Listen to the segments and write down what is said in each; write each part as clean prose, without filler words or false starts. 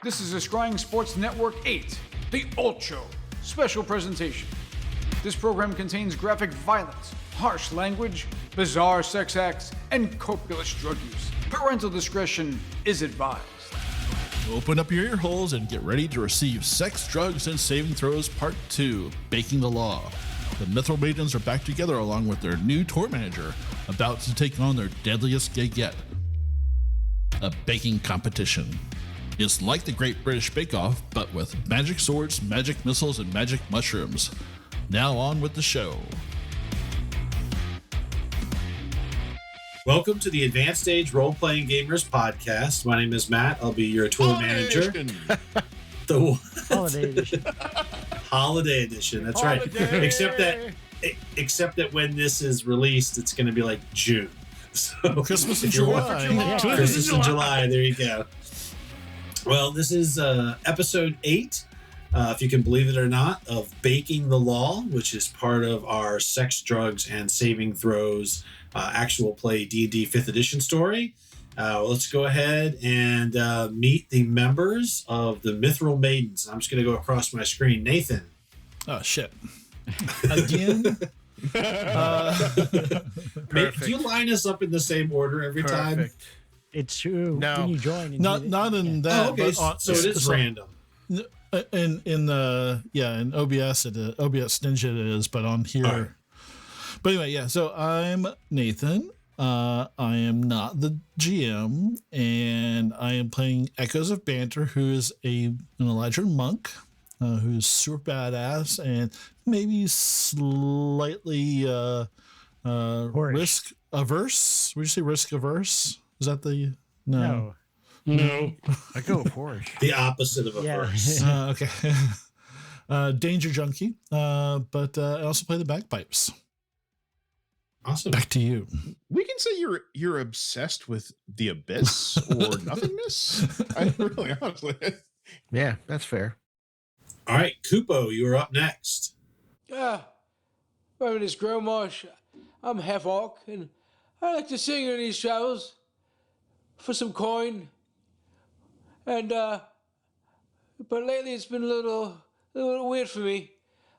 This is a Scrying Sports Network 8, the Ultra special presentation. This program contains graphic violence, harsh language, bizarre sex acts, and copious drug use. Parental discretion is advised. Open up your ear holes and get ready to receive Sex, Drugs, and Saving Throws Part 2, Baking the Law. The Mithril Maidens are back together along with their new tour manager, about to take on their deadliest gig yet, a baking competition. It's like the Great British Bake Off, but with magic swords, magic missiles, and magic mushrooms. Now on with the show. Welcome to the Advanced Age Role-Playing Gamers podcast. My name is Matt. I'll be your tour manager. The Holiday edition. Holiday edition. That's right. Except that when this is released, it's going to be like June. So Christmas in July. Yeah. Christmas in July. There you go. Well, this is episode 8, if you can believe it or not, of Baking the Law, which is part of our Sex, Drugs, and Saving Throws actual play D&D 5th edition story. Let's go ahead and meet the members of the Mithril Maidens. I'm just going to go across my screen. Nathan. Oh, shit. Again? Do you line us up in the same order every time? It's true. No. When you join. And Not in that. Oh, okay. But So it is random. In OBS OBS Ninja it is, but on here. Right. But anyway, yeah. So I'm Nathan. I am not the GM, and I am playing Echoes of Banter, who is an Elijah monk, who's super badass and maybe slightly risk averse. Would you say risk averse? Is that the no? I go for it. The opposite of a verse. Okay. Danger junkie, but I also play the bagpipes. Awesome. Back to you. We can say you're obsessed with the abyss or nothingness. I really honestly. Yeah, that's fair. All right, Kupo, you are up next. My name is Growmarsh. I'm half orc, and I like to sing in these travels for some coin. And but lately it's been a little weird for me.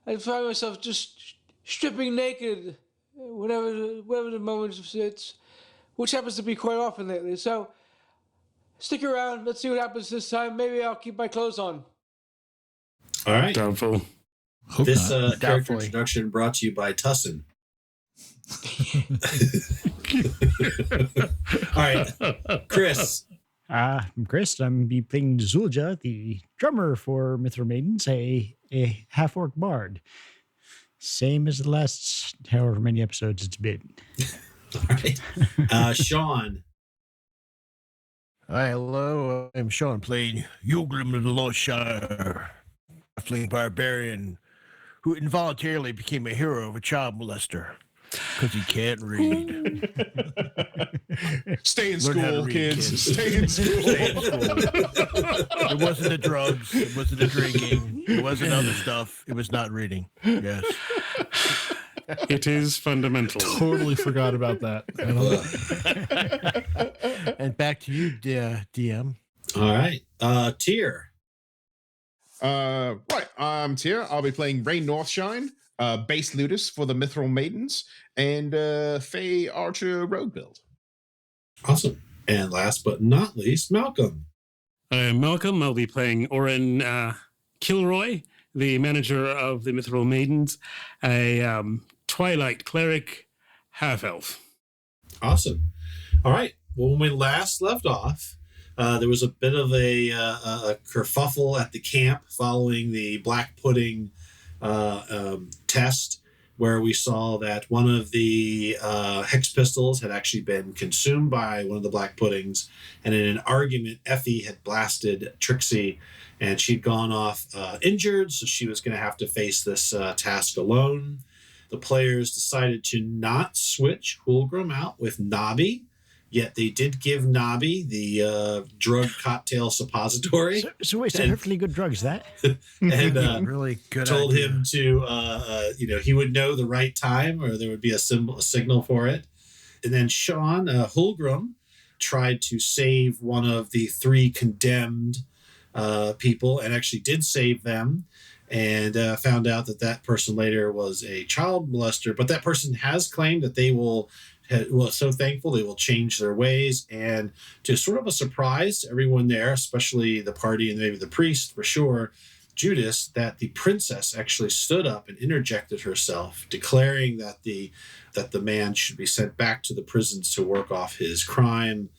I find myself just stripping naked whenever the moment fits, which happens to be quite often lately. So stick around. Let's see what happens this time. Maybe I'll keep my clothes on. All right. Doubtful. This character Doubtfully. introduction brought to you by Tussin. All right, Chris. I'm Chris. I'm be playing Zulja, the drummer for Mithril Maidens, a half-orc bard. Same as the last however many episodes it's been. All right, Sean. Hi, hello. I'm Sean, playing Yulgrim of the Lost Shire, a fleeing barbarian who involuntarily became a hero of a child molester because he can't read. Stay in Learn how to school, read, kids. kids. Stay in school. Stay in school. It wasn't the drugs. It wasn't the drinking. It wasn't other stuff. It was not reading. Yes. It is fundamental. Totally forgot about that. And back to you, DM. All right, Tyr. Right, I'm Tyr. I'll be playing Rain Northshine, base Ludus for the Mithril Maidens, and Faye Archer Rogue build. Awesome. And last but not least, Malcolm. I am Malcolm. I'll be playing Orin Killroy, the manager of the Mithril Maidens, a Twilight cleric, half-elf. Awesome. All right. Well, when we last left off, there was a bit of a kerfuffle at the camp following the black pudding test, where we saw that one of the hex pistols had actually been consumed by one of the black puddings, and in an argument, Effie had blasted Trixie, and she'd gone off injured, so she was going to have to face this task alone. The players decided to not switch Hulgrim out with Nobby, yet they did give Nobby the drug cocktail suppository. So wait, some perfectly good drugs, that? And Really good told idea. him to, he would know the right time, or there would be a signal for it. And then Sean Hulgrim tried to save one of the 3 condemned people and actually did save them, and found out that that person later was a child molester. But that person has claimed that they will, well, so thankful they will change their ways. And to sort of a surprise to everyone there, especially the party and maybe the priest for sure, Judas, that the princess actually stood up and interjected herself, declaring that the man should be sent back to the prisons to work off his crime.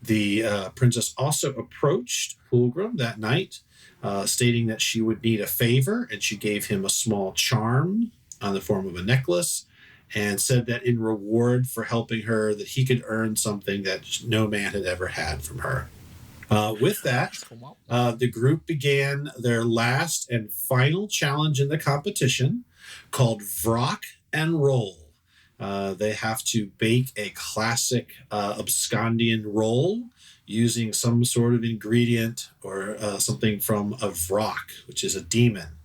The princess also approached Fulgrim that night, stating that she would need a favor, and she gave him a small charm on the form of a necklace, and said that in reward for helping her, that he could earn something that no man had ever had from her. With that, the group began their last and final challenge in the competition, called Vrock N Roll. They have to bake a classic Abscondian roll using some sort of ingredient or something from a Vrock, which is a demon.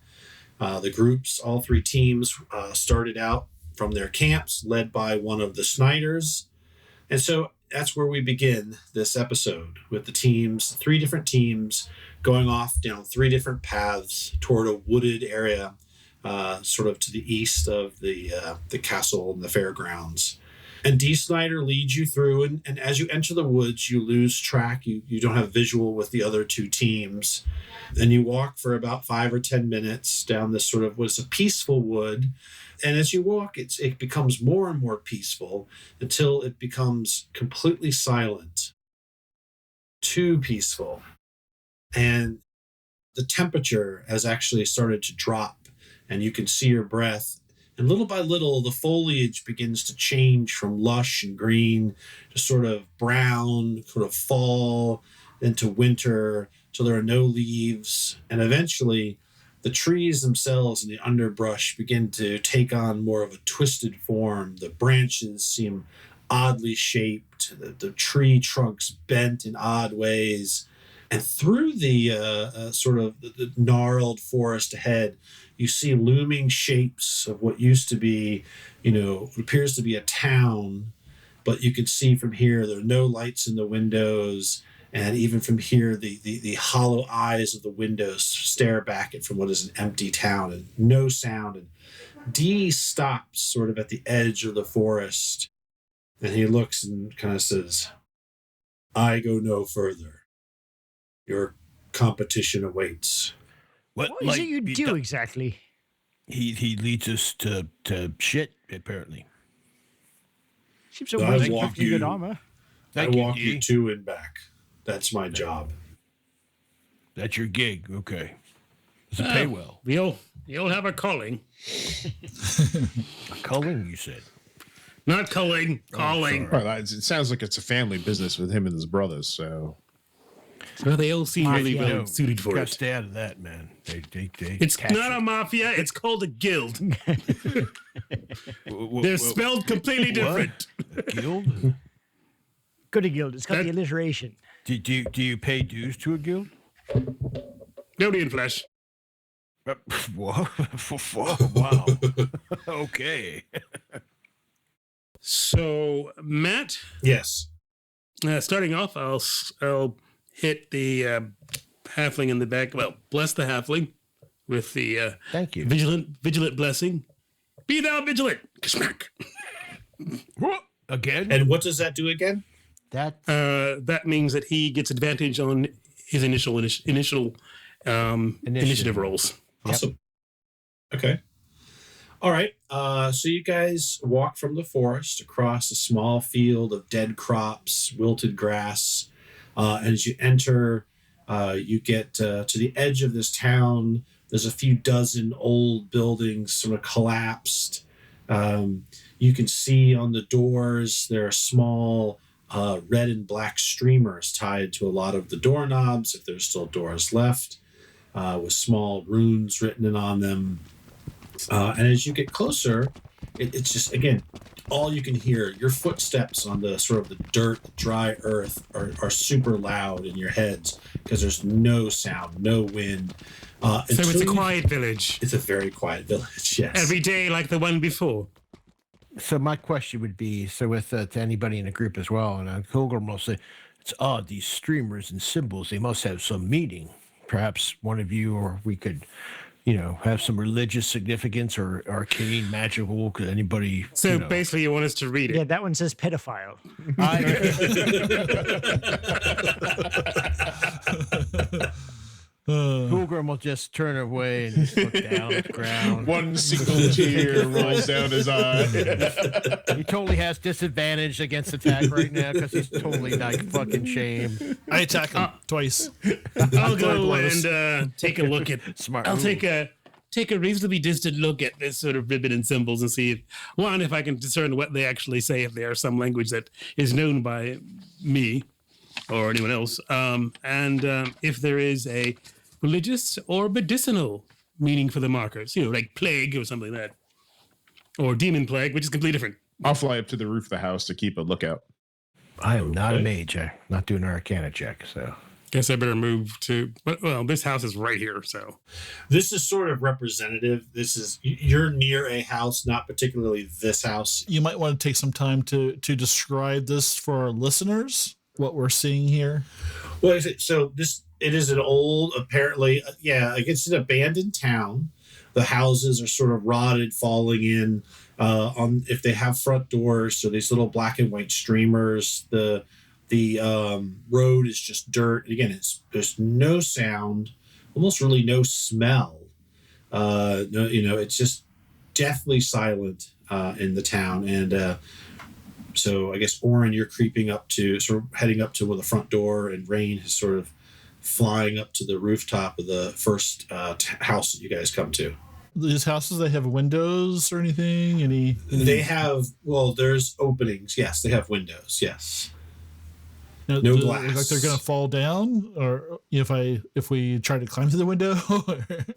The groups, all three teams, started out from their camps, led by one of the Snyders. And so that's where we begin this episode, with the teams, 3 different teams, going off down 3 different paths toward a wooded area, sort of to the east of the castle and the fairgrounds. And D. Snyder leads you through, and as you enter the woods, you lose track. You don't have visual with the other 2 teams. And you walk for about 5 or 10 minutes down this sort of what is a peaceful wood. And as you walk, it becomes more and more peaceful until it becomes completely silent, too peaceful. And the temperature has actually started to drop, and you can see your breath. And little by little, the foliage begins to change from lush and green to sort of brown, sort of fall, into winter, till there are no leaves. And eventually, the trees themselves and the underbrush begin to take on more of a twisted form. The branches seem oddly shaped, the tree trunks bent in odd ways. And through the sort of the gnarled forest ahead, you see looming shapes of what used to be, what appears to be a town. But you can see from here, there are no lights in the windows. And even from here, the hollow eyes of the windows stare back at from what is an empty town, and no sound. And Dee stops sort of at the edge of the forest, and he looks and kind of says, "I go no further. Your competition awaits." What is it you do exactly? He leads us to shit, apparently. Seems so I much walk like you good armor. I walk you to and back. That's my job. That's your gig. Okay. Does it pay well? You'll have a calling. A culling, you said? Not calling. Calling. Well, it sounds like it's a family business with him and his brothers. So Well, they all seem really Mafia. well suited for Gotta it. stay out of that, man. It's not a mafia. It's called a guild. They're spelled completely different. A guild? Go to guild. It's got the alliteration. Do you pay dues to a guild? Nobody in flesh. Whoa. Wow. Okay. So, Matt, Yes. starting off, I'll hit the halfling in the back. Well, bless the halfling with the Thank you. vigilant blessing. Be thou vigilant. Smack. Again? And what does that do again? That means that he gets advantage on his initial initiative rolls. Awesome. Okay. All right. So you guys walk from the forest across a small field of dead crops, wilted grass. And as you enter, you get to the edge of this town. There's a few dozen old buildings sort of collapsed. You can see on the doors there are small red and black streamers tied to a lot of the doorknobs, if there's still doors left, with small runes written on them. And as you get closer, it's just, again, all you can hear, your footsteps on the sort of the dirt, dry earth are super loud in your heads because there's no sound, no wind. So it's a quiet village. It's a very quiet village, yes. Every day like the one before. So my question would be, to anybody in the group as well, and Pilgrim will say, it's odd, these streamers and symbols, they must have some meaning. perhaps one of you, or we could, have some religious significance or arcane, magical. Could anybody? So basically, you want us to read it? Yeah, that one says pedophile. Pilgrim will just turn away and just look down at the ground. One single tear rolls down his eye. He totally has disadvantage against attack right now because he's totally like fucking shame. I attack him twice. I'll go and take a look at. Smart. I'll take a reasonably distant look at this sort of ribbon and symbols and see if I can discern what they actually say, if they are some language that is known by me or anyone else, and if there is a religious or medicinal meaning for the markers, like plague or something like that, or demon plague, which is completely different. I'll fly up to the roof of the house to keep a lookout. I am not a mage. I'm not doing an arcana check, so. Guess I better move to. Well, this house is right here, so. This is sort of representative. You're near a house, not particularly this house. You might want to take some time to describe this for our listeners, what we're seeing here. Well, so it is an old, apparently, it's an abandoned town. The houses are sort of rotted, falling in. If they have front doors, so these little black and white streamers. The road is just dirt. And again, there's no sound, almost really no smell. It's just deathly silent in the town. And so I guess, Orin, you're heading up to the front door, and Rain is sort of flying up to the rooftop of the first house that you guys come to. These houses, they have windows or anything? They have, there's openings. Yes, they have windows. Yes. No glass. Like they're going to fall down, or if we try to climb through the window?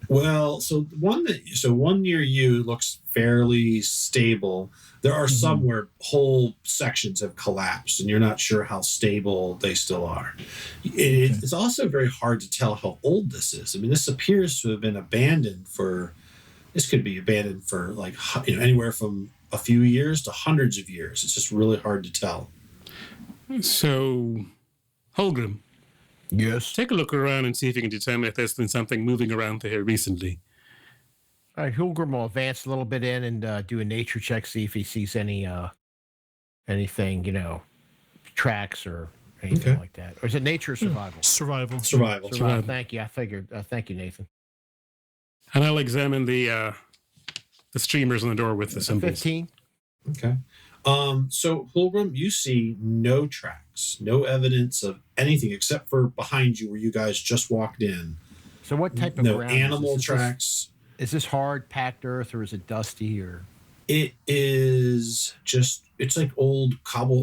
Well, so one near you looks fairly stable. There are some where whole sections have collapsed, and you're not sure how stable they still are. It's also very hard to tell how old this is. I mean, this appears to have been abandoned for. This could be abandoned for like anywhere from a few years to hundreds of years. It's just really hard to tell. So, Holgrim. Yes. Take a look around and see if you can determine if there's been something moving around here recently. All right, Holgrim will advance a little bit in and do a nature check, see if he sees anything, tracks or anything like that. Or is it nature or survival? Survival. Thank you. I figured. Thank you, Nathan. And I'll examine the streamers on the door with the symbols. 15. Okay. So Holgrim, you see no tracks, no evidence of anything except for behind you where you guys just walked in. So what type of ground? Animal tracks. Is this hard packed earth, or is it dusty, or? It is just, it's like old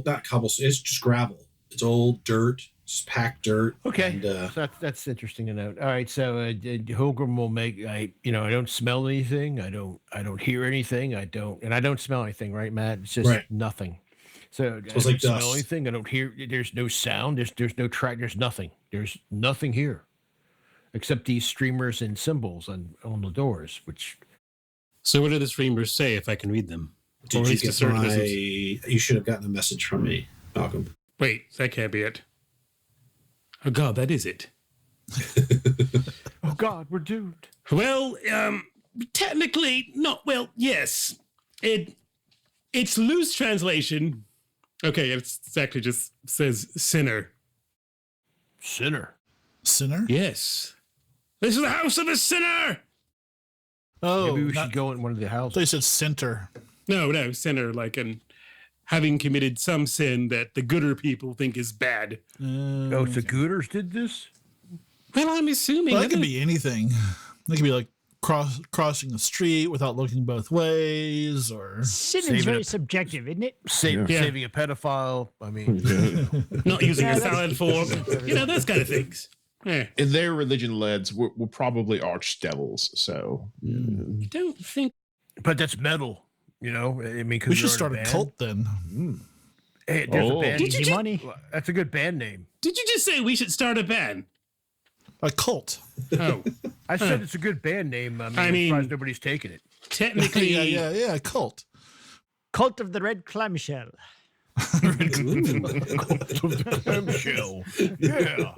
not cobblestone, it's just gravel. It's old dirt, just packed dirt. Okay. And, so that's interesting to note. All right. So Holgrim will make, I don't smell anything. I don't hear anything. I don't smell anything, right, Matt? It's just nothing. So I don't smell anything. I don't hear, there's no sound. There's no track. There's nothing. There's nothing here except these streamers and symbols on the doors, which. So what do the streamers say, if I can read them? You should have gotten a message from me, Malcolm. Wait, that can't be it. Oh, God, that is it. Oh, God, we're doomed. Well, technically, not. Well, yes. It's loose translation. Okay, it's actually just says sinner. Sinner? Sinner? Yes. This is the house of a sinner! Oh, maybe we should go in one of the houses. They said center. No, sinner, like having committed some sin that the gooder people think is bad. So Gooders did this? Well, I'm assuming. Well, that could be anything. It could be like crossing the street without looking both ways, or sin is very subjective, isn't it? Saving a pedophile. I mean, not using a salad fork. Those kind of things. Yeah. In their religion, lads, we're probably archdevils. So I don't think. But that's metal. I mean, we should start a cult then. Hey, there's a band. Easy money. That's a good band name. Did you just say we should start a band? A cult. Oh, I said it's a good band name. I mean, I'm surprised nobody's taking it. Technically, yeah, cult. Cult of the Red Clamshell. Cult of the Clamshell. Yeah.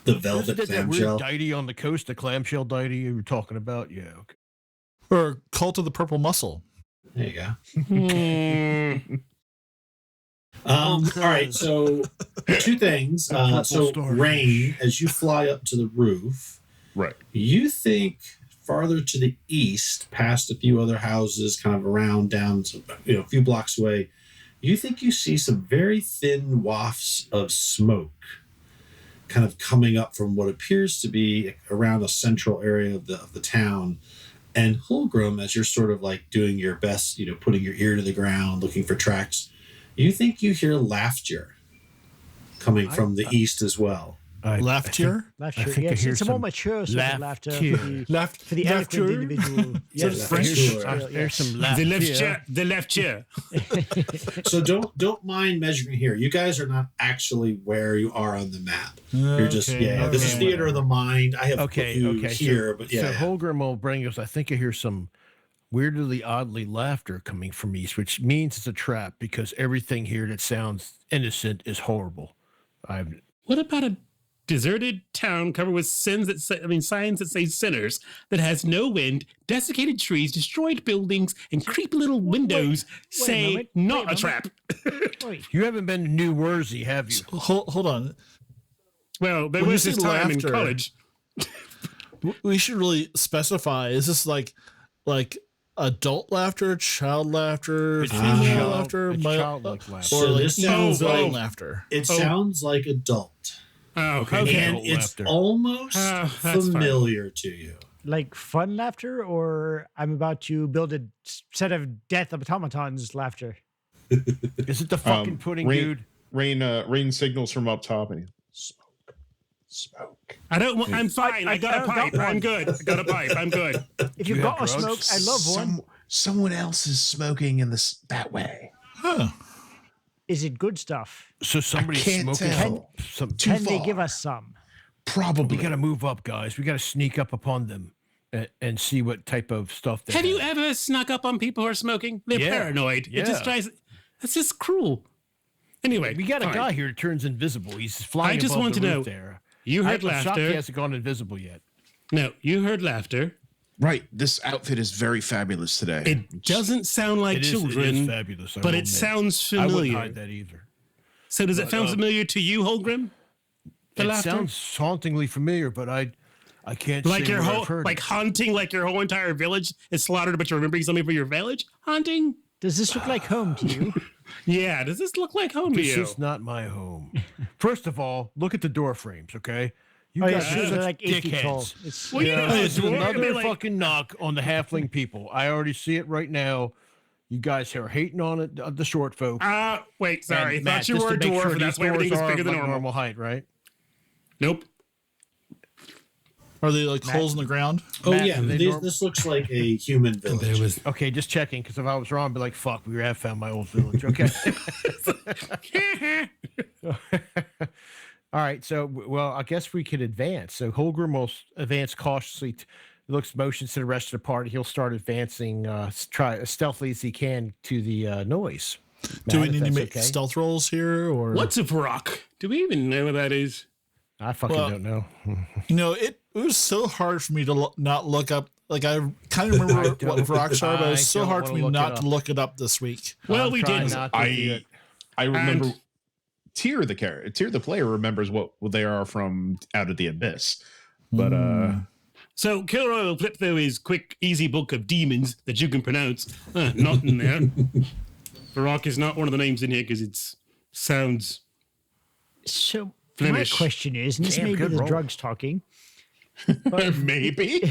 The Isn't velvet that weird clamshell. deity on the coast, the clamshell deity you were talking about? Yeah. Okay. Or Cult of the Purple Mussel. There you go. Hmm. All right, so two things. Purple So starfish. Rain, as you fly up to the roof, Right. you think farther to the east, past a few other houses, kind of around down, a few blocks away, you think you see some very thin wafts of smoke kind of coming up from what appears to be around a central area of the town. And Hulgrim, as you're sort of like doing your best, putting your ear to the ground, looking for tracks, you think you hear laughter coming from the east as well. Laughter? Laughter. think I Yes, hear it's a more some mature sort of laughter Laugh- for the eloquent laughter? individual. Yes, French? Sure. There's some The laughter. left chair. The left chair. So don't mind measuring here. You guys are not actually where you are on the map. You're just this is theater of the mind. I have put you here, but So Holgrim will bring us. I think I hear some weirdly, oddly laughter coming from east, which means it's a trap because everything here that sounds innocent is horrible. What about a deserted town covered with signs that say sinners, that has no wind, desiccated trees, destroyed buildings, and creepy little windows say not a trap? Wait, You haven't been to New Jersey, have you? Hold on. Well, there When you was this say time in laughter- college. We should really specify. Is this like adult laughter, child laughter, It's female child- laughter, it's male- childlike laughter. or So like this sounds newborn like- laughter? it sounds like adult. Oh, Okay. okay. And Adult it's laughter. almost That's fine. familiar to you. like fun laughter, or I'm about to build a set of death automatons laughter. Is it the fucking pudding, dude? Rain signals from up top, and smoke. I don't want. I'm fine. I got a pipe. I'm good. I got a pipe. I'm good. If you've You have got a smoke, drugs? I love one. Someone else is smoking in that way. Huh. Is it good stuff? So somebody's can't smoking tell. some. Too Can they far. give us some? Probably. We got to move up, guys. We got to sneak up upon them and see what type of stuff they Have you ever snuck up on people who are smoking? They're Yeah. paranoid. It just Yeah. drives. That's just cruel. Anyway, We got a fine. guy here that turns invisible. He's flying. I just above want the to roof know, There. You heard I'm shocked he laughter. hasn't gone invisible yet. No, you heard laughter. Right. This outfit is very fabulous today. It doesn't sound like It is children, fabulous. I but will it admit. sounds I wouldn't familiar. hide that either. So does it sound familiar to you, Holgrim? The It laughter? sounds hauntingly familiar, but I can't Like say your where whole, I've heard like it. haunting, like your whole entire village is slaughtered, but you're remembering something from your village? Haunting? Does this look like home to you? Yeah. Does this look like home to This you? is not my home. First of all, look at the door frames, okay? You Oh yeah, guys sure, are they're such like 8 feet tall. dickheads. It's, Well, you know, This is it's another like, fucking knock on the halfling people. I already see it right now. You guys are hating on it, the short folk. wait, sorry. And Thought Matt, you just were a to make dwarf, sure and these that's why everything was doors bigger are than like normal. height, right? Nope. Are they like holes in the ground? Oh Matt, yeah, do they this looks like a human village. Okay, just checking, because if I was wrong, I'd be like, fuck, we have found my old village. Okay. All right, so, well, I guess we could advance. So Holgrim will advance cautiously. Looks motions to the rest of the party. He'll start advancing, try as stealthily as he can to the noise. Do we Matt, if need to that's make okay? stealth rolls here, or What's a Vrock? Do we even know what that is? I fucking Well, don't know. You know, it was so hard for me to not look up. Like I kind of remember what rocks are, but it was so I hard don't for me wanna look not it to up. look it up this week. Well, I'm we trying did. not to do it. I remember And- Tyr the player remembers what they are from Out of the Abyss. But So Killroy will flip through his quick, easy book of demons that you can pronounce. Not in there. Vrock is not one of the names in here because it sounds. so Flemish. my question is, and this Damn, may be good the roll. drugs talking. maybe.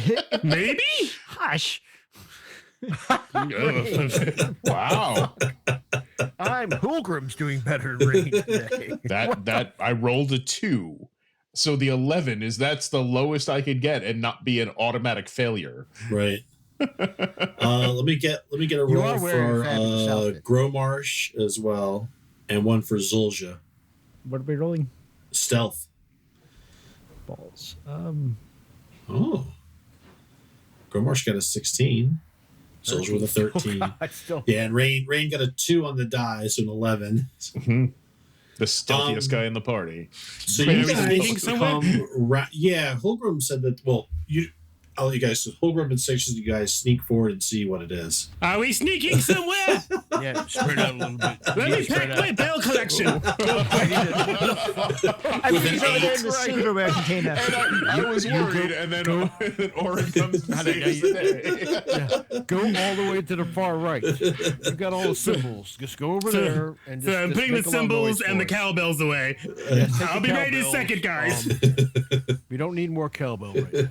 Maybe? Hush. Wow. I'm Holgrim's doing better than Rain today. That I rolled a 2. So the 11 that's the lowest I could get and not be an automatic failure. Right. Let me get a You roll are wearing for a fabulous outfit. Gromarsh as well, and one for Zulja. What are we rolling? Stealth. Balls. Oh. Gromarsh got a 16. Zulja with a 13. I still Yeah, and Rain got a 2 on the die, so an 11. The stealthiest guy in the party. So Wait, you are we sneaking guys somewhere? Holgrim said that. Well, all you guys. So Holgrim instructions you guys sneak forward and see what it is. Are we sneaking somewhere? Yeah, spread out a little bit. Let me pack my bell collection. I think he's over there in the silverware container. I was worried, and then Orin comes and saves the day. Go all the way to the far right. You got all the symbols. Just go over there and just. So I'm just putting the make a lot of noise symbols and the for us. cowbells away. I'll be ready in a second, guys. We don't need more cowbell right now.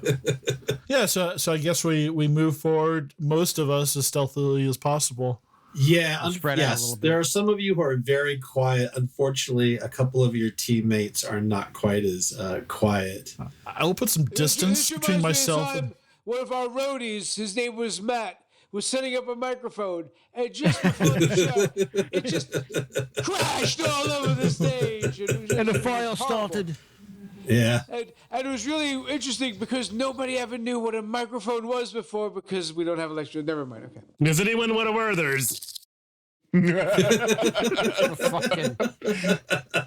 Yeah, so I guess we move forward, most of us, as stealthily as possible. Yeah, Spread out a yes. little bit. There are some of you who are very quiet. Unfortunately, a couple of your teammates are not quite as quiet. I will put some distance This between reminds me of myself time and... one of our roadies, his name was Matt, was setting up a microphone, and just before the show, it just crashed all over the stage. And the file started. Yeah. And it was really interesting because nobody ever knew what a microphone was before because we don't have electricity. Never mind. Okay. Does anyone want a Werther's? Fucking. All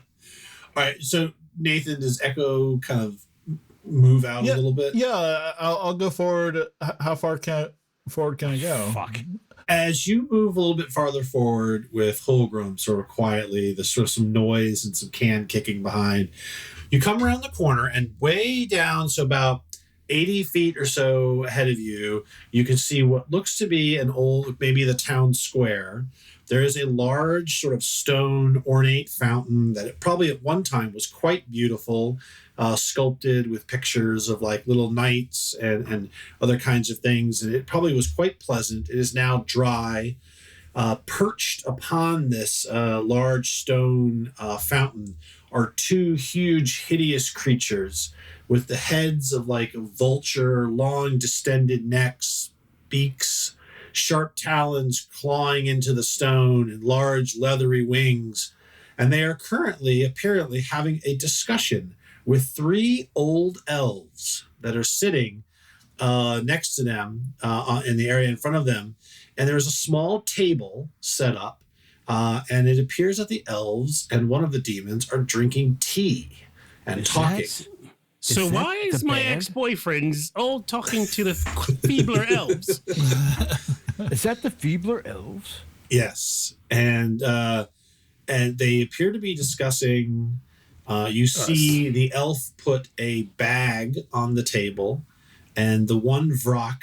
right. So Nathan, does Echo kind of move out a little bit? Yeah, I'll go forward. How far forward can I go? Fuck. As you move a little bit farther forward with Holgrim sort of quietly, there's sort of some noise and some can kicking behind. You come around the corner and way down, so about 80 feet or so ahead of you, you can see what looks to be an old, maybe the town square. There is a large sort of stone ornate fountain that probably at one time was quite beautiful, sculpted with pictures of like little knights and other kinds of things. And it probably was quite pleasant. It is now dry. Perched upon this large stone fountain are two huge, hideous creatures with the heads of like a vulture, long, distended necks, beaks, sharp talons clawing into the stone, and large, leathery wings. And they are currently, apparently, having a discussion with three old elves that are sitting next to them in the area in front of them. And there's a small table set up. And it appears that the elves and one of the demons are drinking tea and talking. So that why is the my band? ex-boyfriends all talking to the feebler elves? Is that the feebler elves? Yes. And they appear to be discussing. You see the elf put a bag on the table, and the one Vrock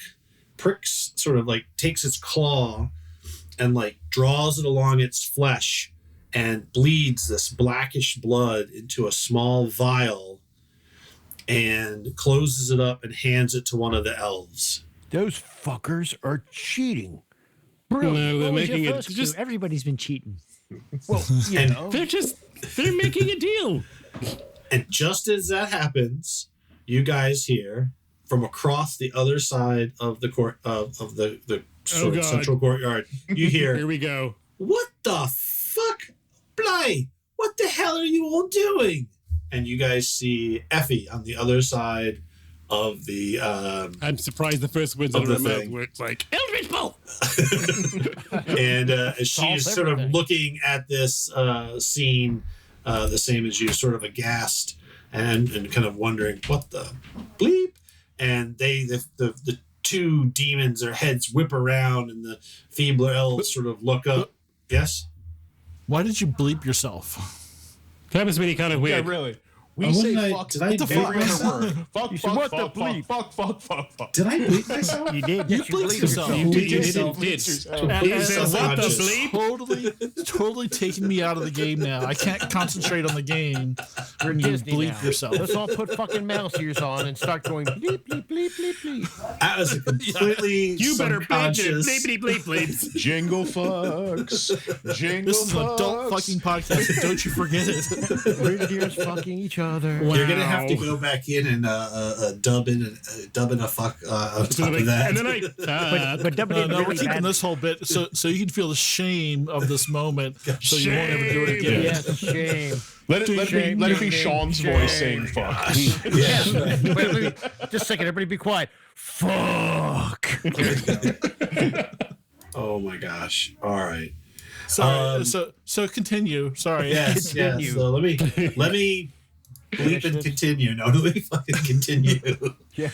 pricks, sort of like takes its claw and like draws it along its flesh and bleeds this blackish blood into a small vial and closes it up and hands it to one of the elves. Those fuckers are cheating. No, they're What was your making it first just. clue? Everybody's been cheating. Well, you And- know. They're making a deal. And just as that happens, you guys hear from across the other side of the court of the sort of God. central courtyard, you Here hear, we go. "What the fuck, Bly? What the hell are you all doing?" And you guys see Effie on the other side of the I'm surprised the first words Of out of the her mouth thing. were like Eldritch Bolt. and she's Solves sort of everything. looking at this scene the same as you, sort of aghast and kind of wondering what the bleep. And the two demons, their heads whip around, and the feebler elves sort of look up. Yes. Why did you bleep yourself? That was really kind of Yeah, weird. really. We Oh, say did I- fuck did I with the bleep every other myself? word. Fuck, You said, fuck, what the fuck, fuck, bleep? fuck, fuck, fuck, fuck. Did I bleep myself? You did. You Yes, bleeped yourself. You did. You Yourself. did. Yourself. And Bleep said, yourself. what the Unconscious. bleep? Totally taking me out of the game now. I can't concentrate on the game. We're You Disney bleep now. yourself. Let's all put fucking mouse ears on and start going bleep, bleep, bleep, bleep, bleep. That was a completely You better bleep it. subconscious. Bleepity bleep bleeps. Jingle fucks. Jingle This is an adult fucks. fucking podcast, and don't you forget it. Reindeers fucking each other. You're gonna have to Wow. go back in and dub in a fuck on top of that. And then I. But W No, did we're really keeping bad. this whole bit so you can feel the shame of this moment, so you won't ever do it Shame. again. Yes, shame. Let it be Shame. Sean's Shame. voice saying fuck. Wait, just a second. Everybody be quiet. Fuck. Oh my gosh! All right. Sorry. So continue. Sorry. Yes, yes. Continue. So let me bleep and continue. No, let me fucking continue. Yeah.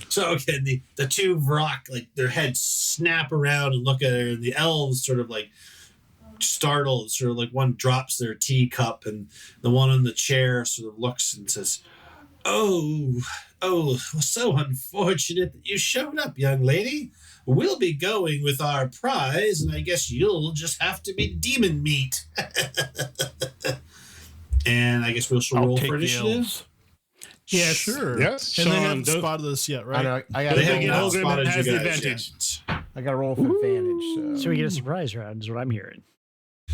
So again, the two Vrock, like their heads snap around and look at her, and the elves sort of like startled, sort of like one drops their teacup, and the one on the chair sort of looks and says, "Oh, so unfortunate that you showed up, young lady. We'll be going with our prize, and I guess you'll just have to be demon meat." And I guess we'll roll for initiative. Yes. Sure. Yes. And they Sean, haven't don't- spotted this yet, I right? know. I They got have not Holgrim spotted has you the guys advantage. yet. I got to roll for advantage. So we get a surprise round, is what I'm hearing.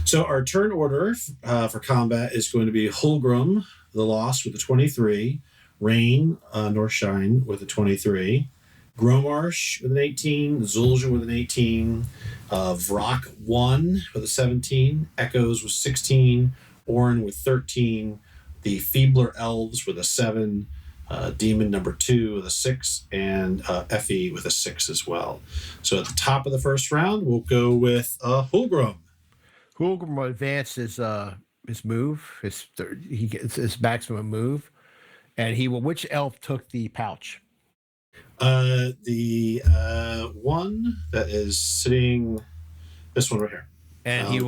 So our turn order for combat is going to be Holgrim, the Lost, with a 23, Rain, Northshine, with a 23, Gromarsh with an 18, Zulja with an 18, Vrock 1 with a 17, Echoes with 16, Orin with 13, the Feebler Elves with a 7, Demon number 2 with a 6, and Effie with a 6 as well. So at the top of the first round, we'll go with Holgrim. Holgrim will advance his move. He gets his maximum move, and he will. Which elf took the pouch? The one that is sitting, this one right here. And he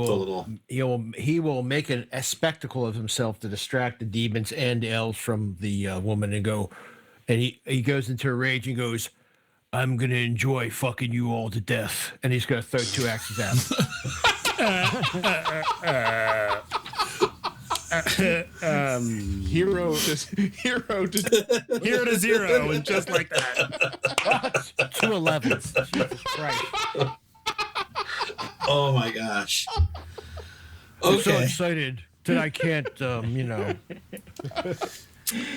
will make a spectacle of himself to distract the demons and the elves from the woman, and go. And he goes into a rage and goes, "I'm gonna enjoy fucking you all to death." And he's gonna throw 2 axes at him. Hero to 0 and just like that. 2 11s. Jesus Christ. Oh my gosh. I'm so Okay. excited that I can't, All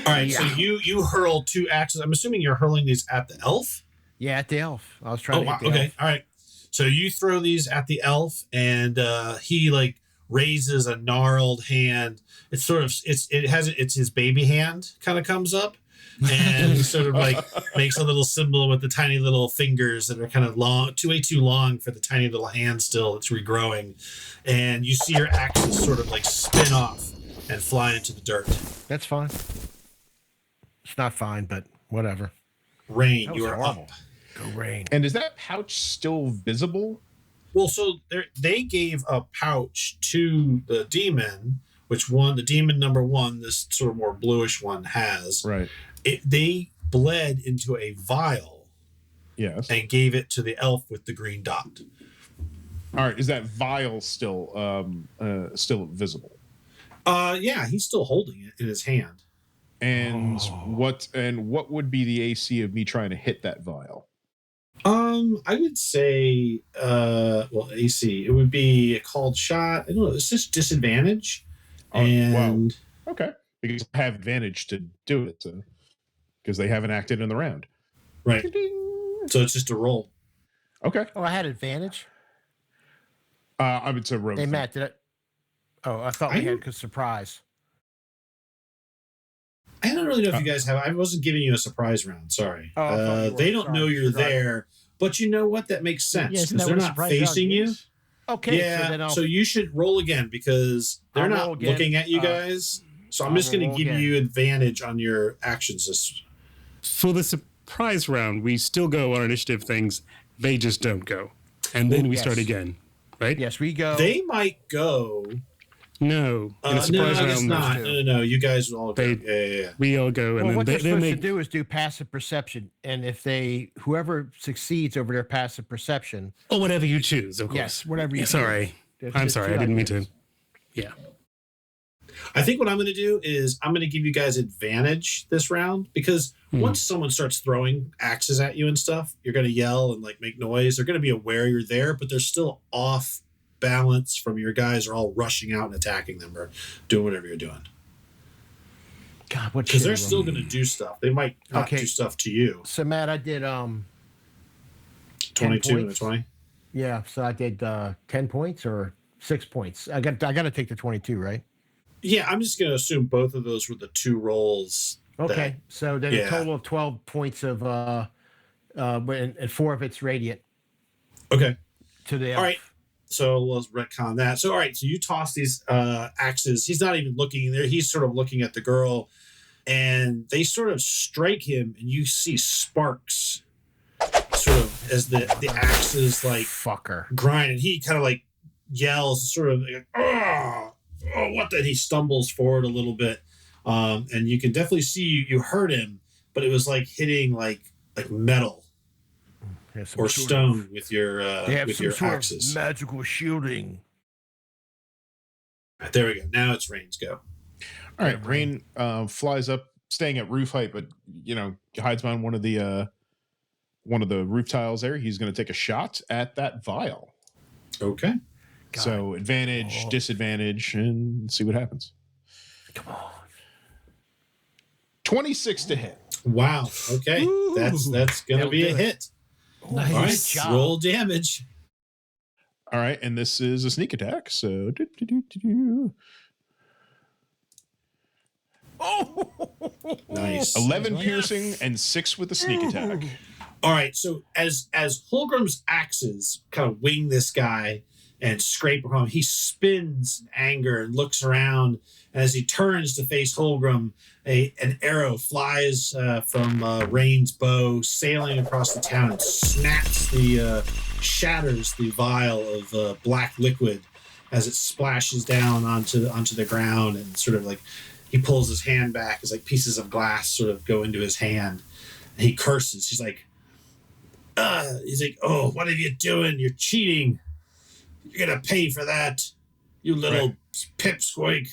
right. So you hurl 2 axes. I'm assuming you're hurling these at the elf. Yeah, at the elf. I was trying to hit the Okay. elf. All right. So you throw these at the elf, and he like raises a gnarled hand. It's sort of it's his baby hand kind of comes up, and he sort of like makes a little symbol with the tiny little fingers that are kind of long, way too long for the tiny little hand still that's regrowing, and you see your axes sort of like spin off and fly into the dirt. That's fine. It's not fine, but whatever. Rain, That you was are horrible. up. Go rain. And is that pouch still visible? Well, so they gave a pouch to the demon, which the demon number 1, this sort of more bluish one, has. Right. They bled into a vial Yes. and gave it to the elf with the green dot. All right. Is that vial still visible? Yeah, he's still holding it in his hand. And what would be the AC of me trying to hit that vial? I would say, AC. It would be a called shot. I don't know. It's just disadvantage. And Okay. Because I have advantage to do it because they haven't acted in the round. right. So it's just a roll. Okay. Oh, I had advantage? I would say rogue. Hey, thing. Matt, did I? Oh, I thought we had because surprise. I don't really know if you guys have. I wasn't giving you a surprise round. Sorry. Oh, I thought you were. They don't Sorry. know you're Sorry. there, but you know what? That makes sense Yeah, isn't because that they're what a not surprise round facing you. is? Okay, Yeah. so then I'll. So you should roll again because they're I'll not roll again. looking at you guys. So I'm I just will going roll to give again. you advantage on your actions. For the surprise round, we still go on initiative things. They just don't go. And then we start yes. again, right? Yes, we go. They might go. No. In a No, surprise I guess round, not. No. You guys will all go. They- Yeah. we all go. And Well, what then they're supposed they to do is do passive perception, and if whoever succeeds over their passive perception, or whatever you choose, of course. yes, whatever you. Yeah, sorry. choose. I'm There's sorry. two I didn't mean to. ideas. Yeah. I think what I'm going to do is I'm going to give you guys advantage this round because once someone starts throwing axes at you and stuff, you're going to yell and like make noise. They're going to be aware you're there, but they're still off balance from your guys are all rushing out and attacking them or doing whatever you're doing. God, what? Because they're shitty still roll. going to do stuff. They might not Okay. do stuff to you. So Matt, I did 22 and a points. 20. Yeah, so I did 10 points or 6 points. I got to take the 22, right? Yeah, I'm just going to assume both of those were the 2 rolls. Okay, so then yeah. a total of 12 points of and 4 of it's radiant Okay. to the elf. All right. So let's retcon that. So all right, so you toss these axes. He's not even looking there. He's sort of looking at the girl, and they sort of strike him, and you see sparks, sort of as the axes like Fucker. grind, and he kind of like yells, sort of like, oh, what the? He stumbles forward a little bit, and you can definitely see you hurt him, but it was like hitting like metal or stone with your axes. Magical shielding. There we go. Now it's Rain's go. All right, Rain flies up, staying at roof height, but hides behind one of the roof tiles there. He's going to take a shot at that vial. Okay. So advantage, disadvantage, and see what happens. Come on. 26 to hit. Wow. Okay. Ooh. That's gonna be a hit. Nice All right. job. Roll damage. All right, and this is a sneak attack. So Nice. 11 piercing and 6 with the sneak attack. All right. So as Holgrim's axes kind of wing this guy and scrape around, he spins in anger and looks around. And as he turns to face Holgrim, an arrow flies from Rain's bow, sailing across the town, and shatters the vial of black liquid as it splashes down onto the ground, and sort of like he pulls his hand back as like pieces of glass sort of go into his hand. And he curses. He's like, oh, what are you doing? You're cheating. You're gonna pay for that, you little pipsqueak.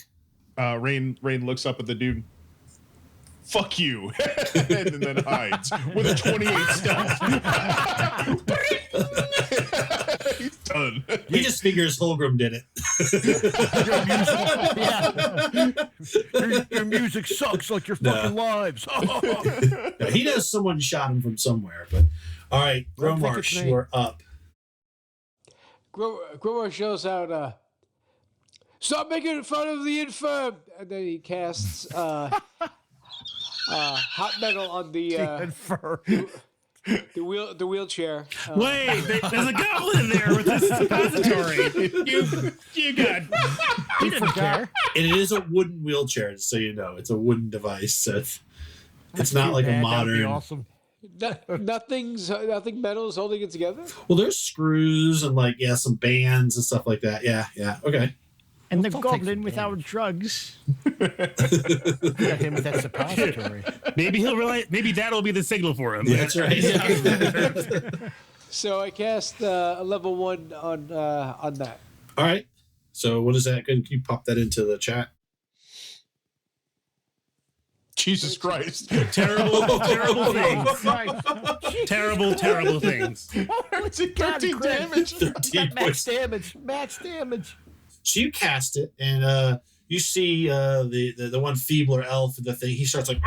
Rain looks up at the dude. Fuck you. And then hides with a 28 stealth. He's done. He just figures Holgrim did it. Your music sucks like your fucking lives. No, he knows someone shot him from somewhere, but all right, Gromarsh, you're up. Gromarsh shows out, stop making fun of the infirm! And then he casts hot metal on the wheelchair. Wait, there's a goblin there with this suppository. You got. He didn't care. And it is a wooden wheelchair, so you know. It's a wooden device. So it's not like a modern. Awesome. Nothing metal is holding it together? Well, there's screws and some bands and stuff like that. Yeah. Okay. And the Don't take goblin some without damage. drugs. Got him with that suppository. Maybe he'll realize. Maybe that'll be the signal for him. Yeah, that's right. So I cast a level 1 on that. All right. So what is that? Can you pop that into the chat? Jesus Christ. Terrible things. Terrible things. What's it? 13 damage. 13 points. Max damage. So you cast it, and you see the one feebler elf in the thing. He starts like,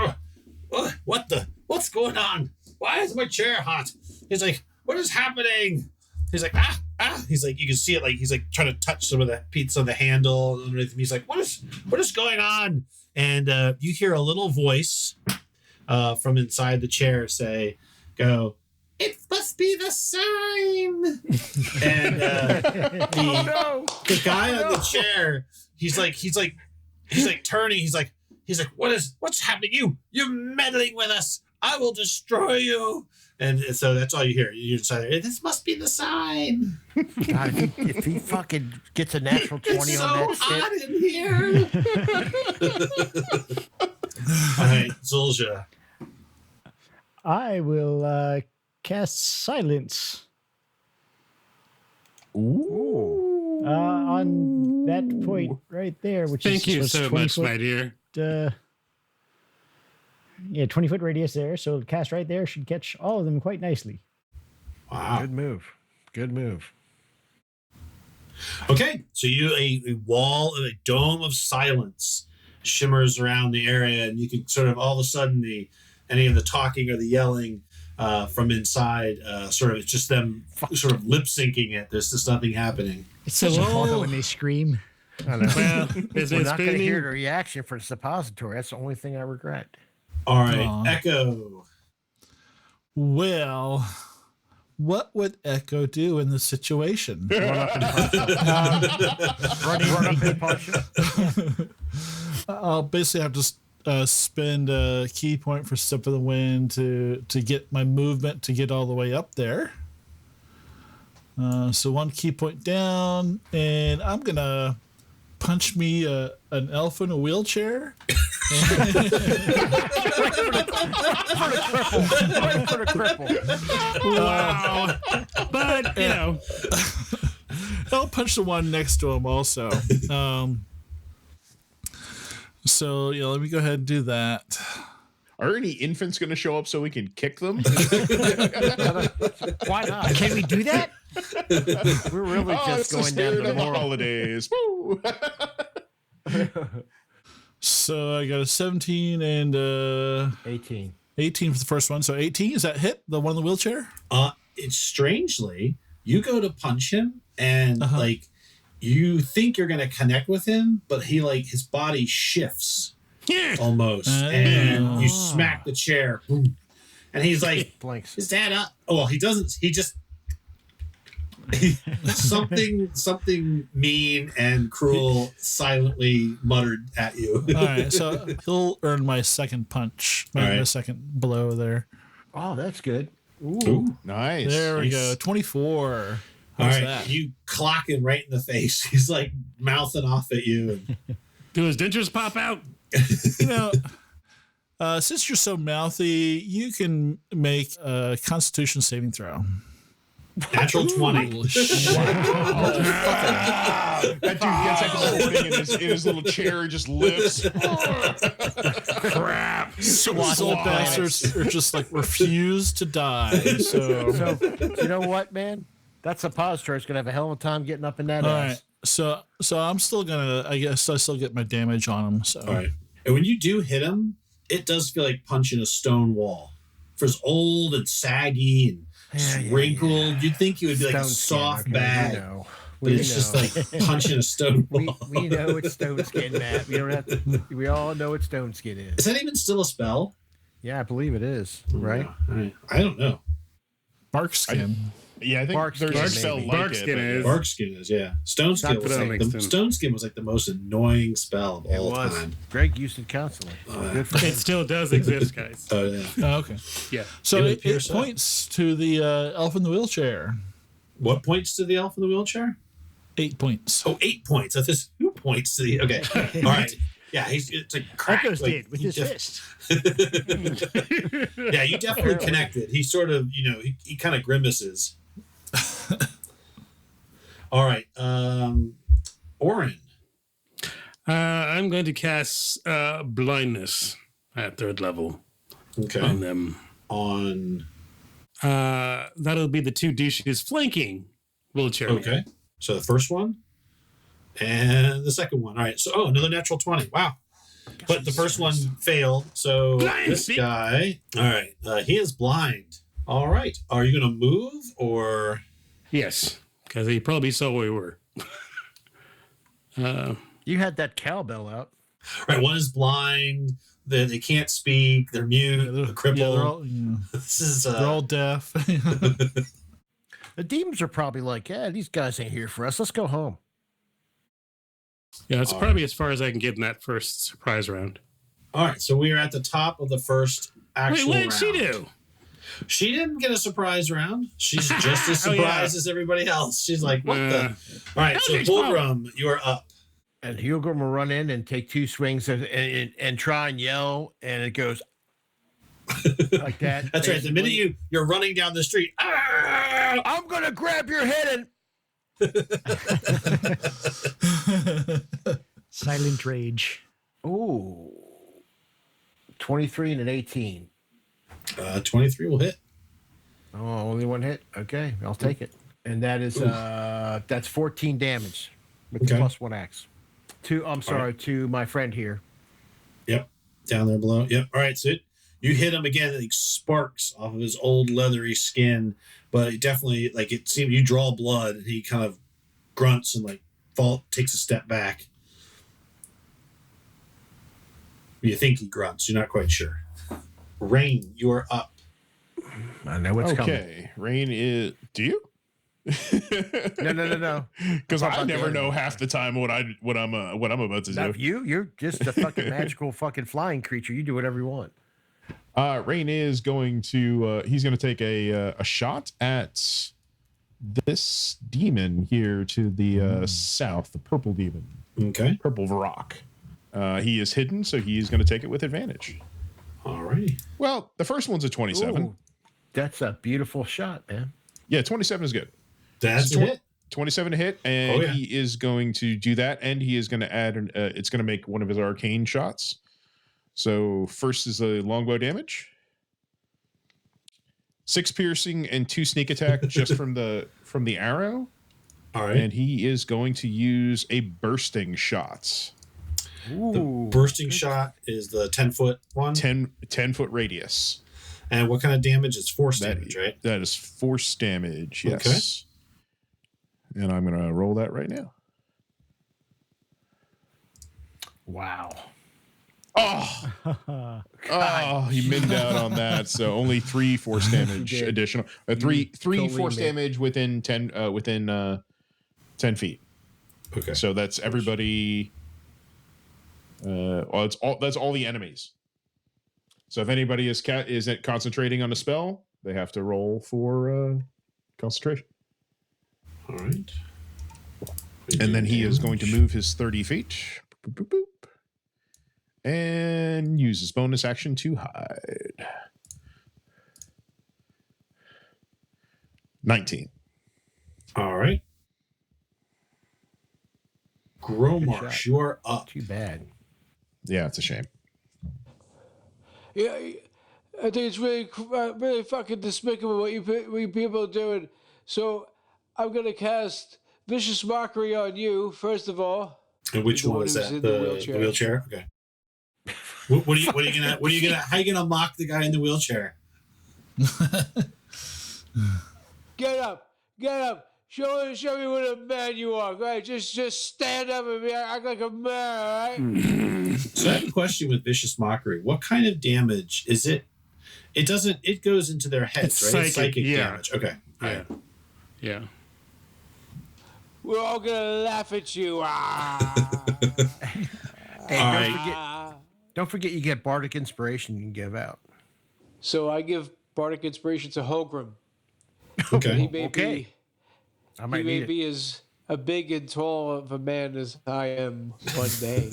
what's going on? Why is my chair hot? He's like, what is happening? He's like, ah. He's like, you can see it, like he's like trying to touch some of the pieces of the handle underneath him. He's like, what is going on? And you hear a little voice from inside the chair say, "Go, it must be the sign." And the guy on the chair, he's like turning. He's like, what's happening? You're meddling with us. I will destroy you. And so that's all you hear. You decide, this must be the sign. God, if he fucking gets a natural 20 It's on that so shit. hot in here. All right, Zulja. I will cast silence on that point right there, which Thank you was so 20 much, foot, my dear. 20-foot radius there. So cast right there should catch all of them quite nicely. Wow. Good move. Okay, so a wall, a dome of silence shimmers around the area, and you can sort of all of a sudden any of the talking or the yelling from inside, it's just them sort of lip syncing it. There's just nothing happening. It's such a bother when they scream. I know. Well, We're business not going to hear booming. the reaction for the suppository. That's the only thing I regret. All right, Aw. Echo. Well, what would Echo do in this situation? Run up and punch him. I'll basically have to spend a key point for Step of the Wind to get my movement to get all the way up there. So 1 key point down, and I'm gonna punch me an elf in a wheelchair. Right for the cripple. Wow. But, you know. I'll punch the one next to him also. So, let me go ahead and do that. Are any infants going to show up so we can kick them? Why not? Can we do that? We're really It's just the going down spirit to of the moral. holidays. Woo! So I got a 17 and 18. 18 for the first one. So 18, is that hit? The one in the wheelchair? It's strangely, you go to punch him and like you think you're gonna connect with him, but he his body shifts almost, and you smack the chair, boom, and he's like, Blanks. "Is that up?" Oh, well, he doesn't. He just something mean and cruel silently muttered at you. All right, so he'll earn my second punch, my second blow there. Oh, that's good. Ooh, nice. There we Nice. go, 24. All How's right, that? you clock him right in the face. He's like mouthing off at you. And, Do his dentures pop out? Since you're so mouthy, you can make a Constitution saving throw. natural 20. Oh, shit. That dude gets out of the thing in his little chair and just lifts. Crap. These old bastards are just refuse to die. So So, you know what, man? That's a posture. It's going to have a hell of a time getting up in that all ass. right. So I'm still gonna. I guess I still get my damage on him. So All right. And when you do hit him, it does feel like punching a stone wall. For as old and saggy and wrinkled, you'd think he would be like a Stone soft skin, bag. We know. But it's just like punching a stone wall. we know it's stone skin, Matt. We don't have to. We all know what stone skin is. Is that even still a spell? Yeah, I believe it is. Right? I don't know. bark skin. Yeah, I think Bark there's skin, a spell maybe. like Bark it, skin but- is. Bark skin is, yeah. Stone skin Not was put on like next the, to him. stone skin was like the most annoying spell of It all was. time. Greg used it constantly. Good for It him. still does exist, guys. Oh yeah. Oh, okay. Yeah. So It would it pierce up. points to the elf in the wheelchair. What points to the elf in the wheelchair? 8 points. Oh, 8 points. That's just 2 points to the. Okay. All right. Yeah, it's a crack. Echoes like, did with he his def- fist. Yeah, you definitely connected. He sort of, he kind of grimaces. All right. Orin. I'm going to cast blindness at 3rd level Okay. on them. On. That'll be the 2 douches flanking wheelchair. man. Okay. So the first one and the second one. All right. So, another natural 20. Wow. But the first one failed. So Blind, this see? guy. All right. He is blind. All right. Are you going to move or? Yes, because he probably saw where we were. You had that cowbell out. All right. One is blind. They can't speak. They're mute. They're crippled. Yeah, they're all, This is. they're all deaf. The demons are probably like, yeah, these guys ain't here for us. Let's go home. Yeah, it's probably as far as I can get in that first surprise round. All right. So we are at the top of the first Wait, actual what did round. she do? She didn't get a surprise round. She's just as Oh, surprised yeah. as everybody else. She's like, what the? All right. So Eldritch Power. Fulgrim, you are up. And Hugrim will run in and take 2 swings and try and yell, and it goes like that. That's right. The minute basically. you're running down the street, I'm going to grab your head and. Silent rage. Ooh. 23 and an 18. 23 will hit. Oh, only one hit. Okay, I'll take it. And that is that's 14 damage with the Okay. +1 axe. To my friend here. Yep. Down there below. Yep. All right. So you hit him again. It sparks off of his old leathery skin, but it definitely it seems you draw blood, and he kind of grunts and takes a step back. You think he grunts. You're not quite sure. Rain, you are up. I know what's coming. Okay, Rain is. Do you? No. Because How I about never the know other half the time what I'm about to No, do. you're just a fucking magical fucking flying creature. You do whatever you want. Rain is going to. He's going to take a shot at this demon here to the south, the purple demon. Okay. Purple Vrock. He is hidden, so he is going to take it with advantage. All righty. Well, the first one's a 27. Ooh, that's a beautiful shot, man. Yeah, 27 is good. That's So it. 27 to hit, and Oh, yeah. he is going to do that, and he is going to add, it's going to make one of his arcane shots. So first is a longbow damage. 6 piercing and 2 sneak attack just from the arrow. All right. And he is going to use a bursting shot. The bursting shot is the 10-foot one. 10 foot radius. And what kind of damage? It's force damage, right? That is force damage, yes. Okay. And I'm going to roll that right now. Wow. Oh, he minned out on that. So only 3 force damage additional. Three force damage within 10 feet. Okay. So that's everybody. Well, that's all the enemies. So if anybody is concentrating on a spell, they have to roll for concentration. All right. And then he is going to move his 30 feet. Boop, boop, boop. And use his bonus action to hide. 19. All right. Gromarsh, you are up. Too bad. Yeah, it's a shame. Yeah, I think it's really fucking despicable what you people are doing. So I'm gonna cast vicious mockery on you first of all. And which The one one is who's that? in The the wheelchair. Okay. What are you gonna? How are you gonna mock the guy in the wheelchair? Get up! Show me what a man you are. Right? Just stand up and act like a man. All right? So I have a question with vicious mockery. What kind of damage is it? It doesn't. It goes into their heads, It's right? It's psychic, yeah. damage. Okay. All right. Yeah. We're all gonna laugh at you. Ah. Hey, All don't right. forget. Don't forget, you get bardic inspiration you can give out. So I give bardic inspiration to Holgrim. Okay. He may Okay. I he might may need it. be as a big and tall of a man as I am one day.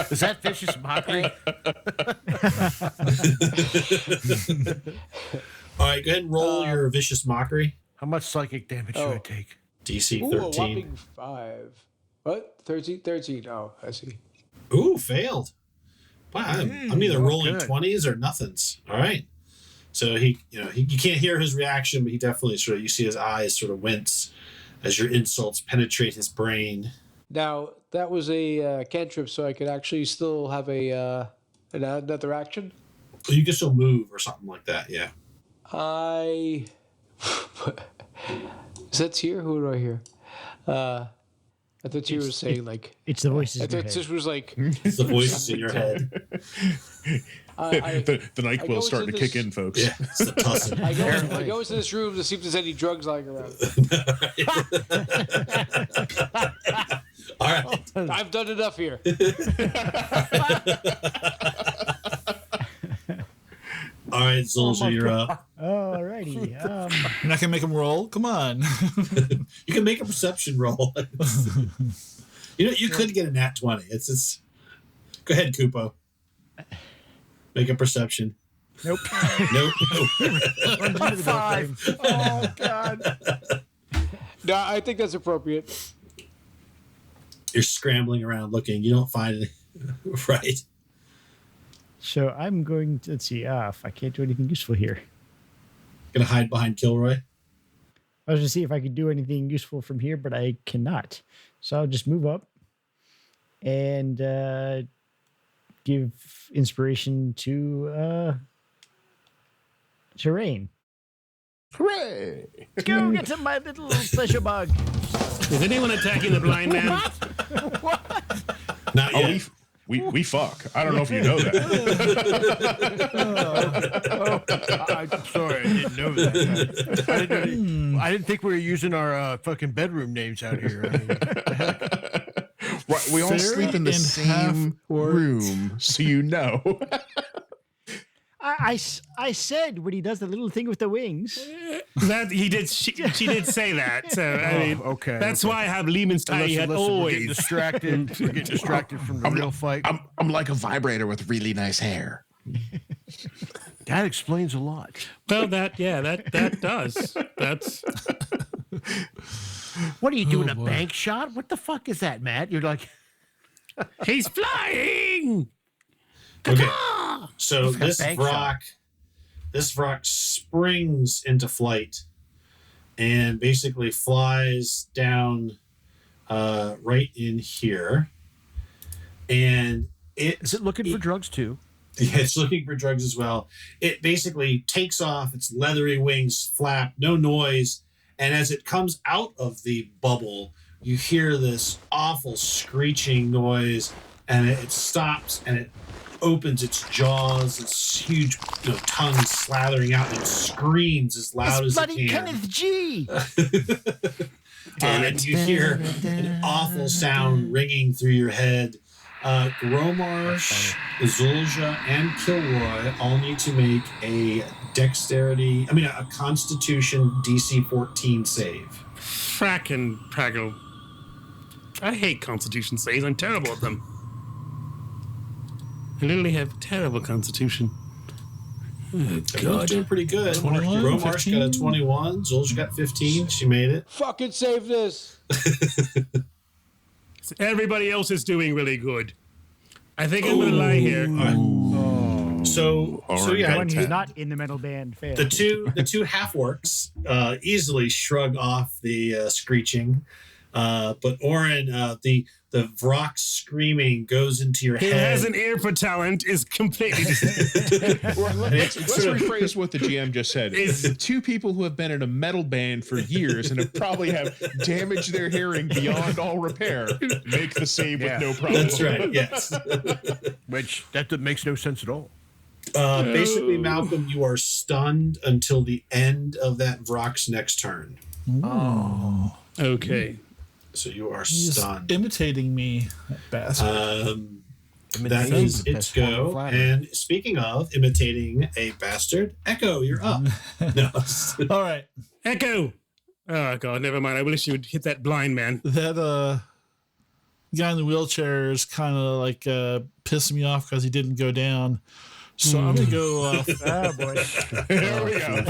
Is that vicious mockery? All right. Go ahead and roll your vicious mockery. How much psychic damage should I take? DC Ooh, a 13. whopping 5. What? 13? 13. Oh, I see. Ooh, failed. Wow, I'm either rolling good. 20s or nothings. All right. So he you can't hear his reaction, but he definitely you see his eyes sort of wince as your insults penetrate his brain. Now, that was a cantrip, so I could actually still have another action. You can still move or something like that. Yeah. Is that Tyr? Who do I hear? I thought Tyr was saying, like... It's the voices I in your thought head. this was like... It's the voices in your head. The NyQuil's go starting to into kick in, folks. Yeah. It's the tussin. I go into this room to see if there's any drugs lying around. All right. I've done enough here. All right, Zulja, you're up. Alrighty. You're not gonna make him roll? Come on. You can make a perception roll. You could get a nat 20. It's. Go ahead, Kupo. Make a perception. Nope. Nope. Five. Oh God. No, I think that's appropriate. You're scrambling around looking. You don't find it. Right. So I'm going to, let's see, if I can't do anything useful here. Gonna hide behind Killroy. I was going to see if I could do anything useful from here, but I cannot. So I'll just move up and give inspiration to Rain. Hooray! Let's go get to my little pleasure bug. Is anyone attacking the blind man? Not yet. We fuck. I don't know if you know that. I'm sorry, I didn't know that. I didn't think we were using our fucking bedroom names out here. I mean, Right, we all Fair sleep in the and same half orc. room, so you know. I said when he does the little thing with the wings. That he did. She did say that. So I mean, okay, That's okay. why I have Lehman's tiny head We're getting always. distracted. We're getting distracted from the real fight. I'm like a vibrator with really nice hair. That explains a lot. Well, that does. That's What are you doing? A bank shot? What the fuck is that, Matt? You're like, he's flying. Okay. So this bank Vrock springs into flight and basically flies down right in here. And is it looking for drugs too? yeah, it's looking for drugs as well. It basically takes off, its leathery wings flap, no noise. And as it comes out of the bubble, you hear this awful screeching noise, and it stops and it opens its jaws, its huge tongue slathering out, and it screams as loud as it Bloody can. Kenneth G. And you hear an awful sound ringing through your head. Gromarsh, Zulja, and Killroy all need to make a Constitution DC 14 save. Frackin' Praggle. I hate Constitution saves. I'm terrible at them. I literally have terrible Constitution. Oh, Everyone's doing pretty good. 21, Gromarsh got a 21. Zulja got 15. She made it. Fucking save this. Everybody else is doing really good. I think I'm gonna lie here. So yeah, One who's not in the metal band failed. the two half orcs easily shrug off the screeching, but Orin, the Vrock screaming goes into your Who head. has an ear for talent is completely. Let's rephrase what the GM just said. The two people who have been in a metal band for years and have probably have damaged their hearing beyond all repair make the save with no problem. That's right. Yes. Which that makes no sense at all. Basically, Malcolm, you are stunned until the end of that Vrock's next turn. Oh, Okay. So you are He's stunned. imitating me, that bastard. That is its go. And speaking of imitating a bastard, Echo, you're up. No. All right. Echo. Oh god, never mind. I wish you would hit that blind man. That guy in the wheelchair is kind of like pissing me off because he didn't go down. So I'm gonna go. Oh boy. There we go.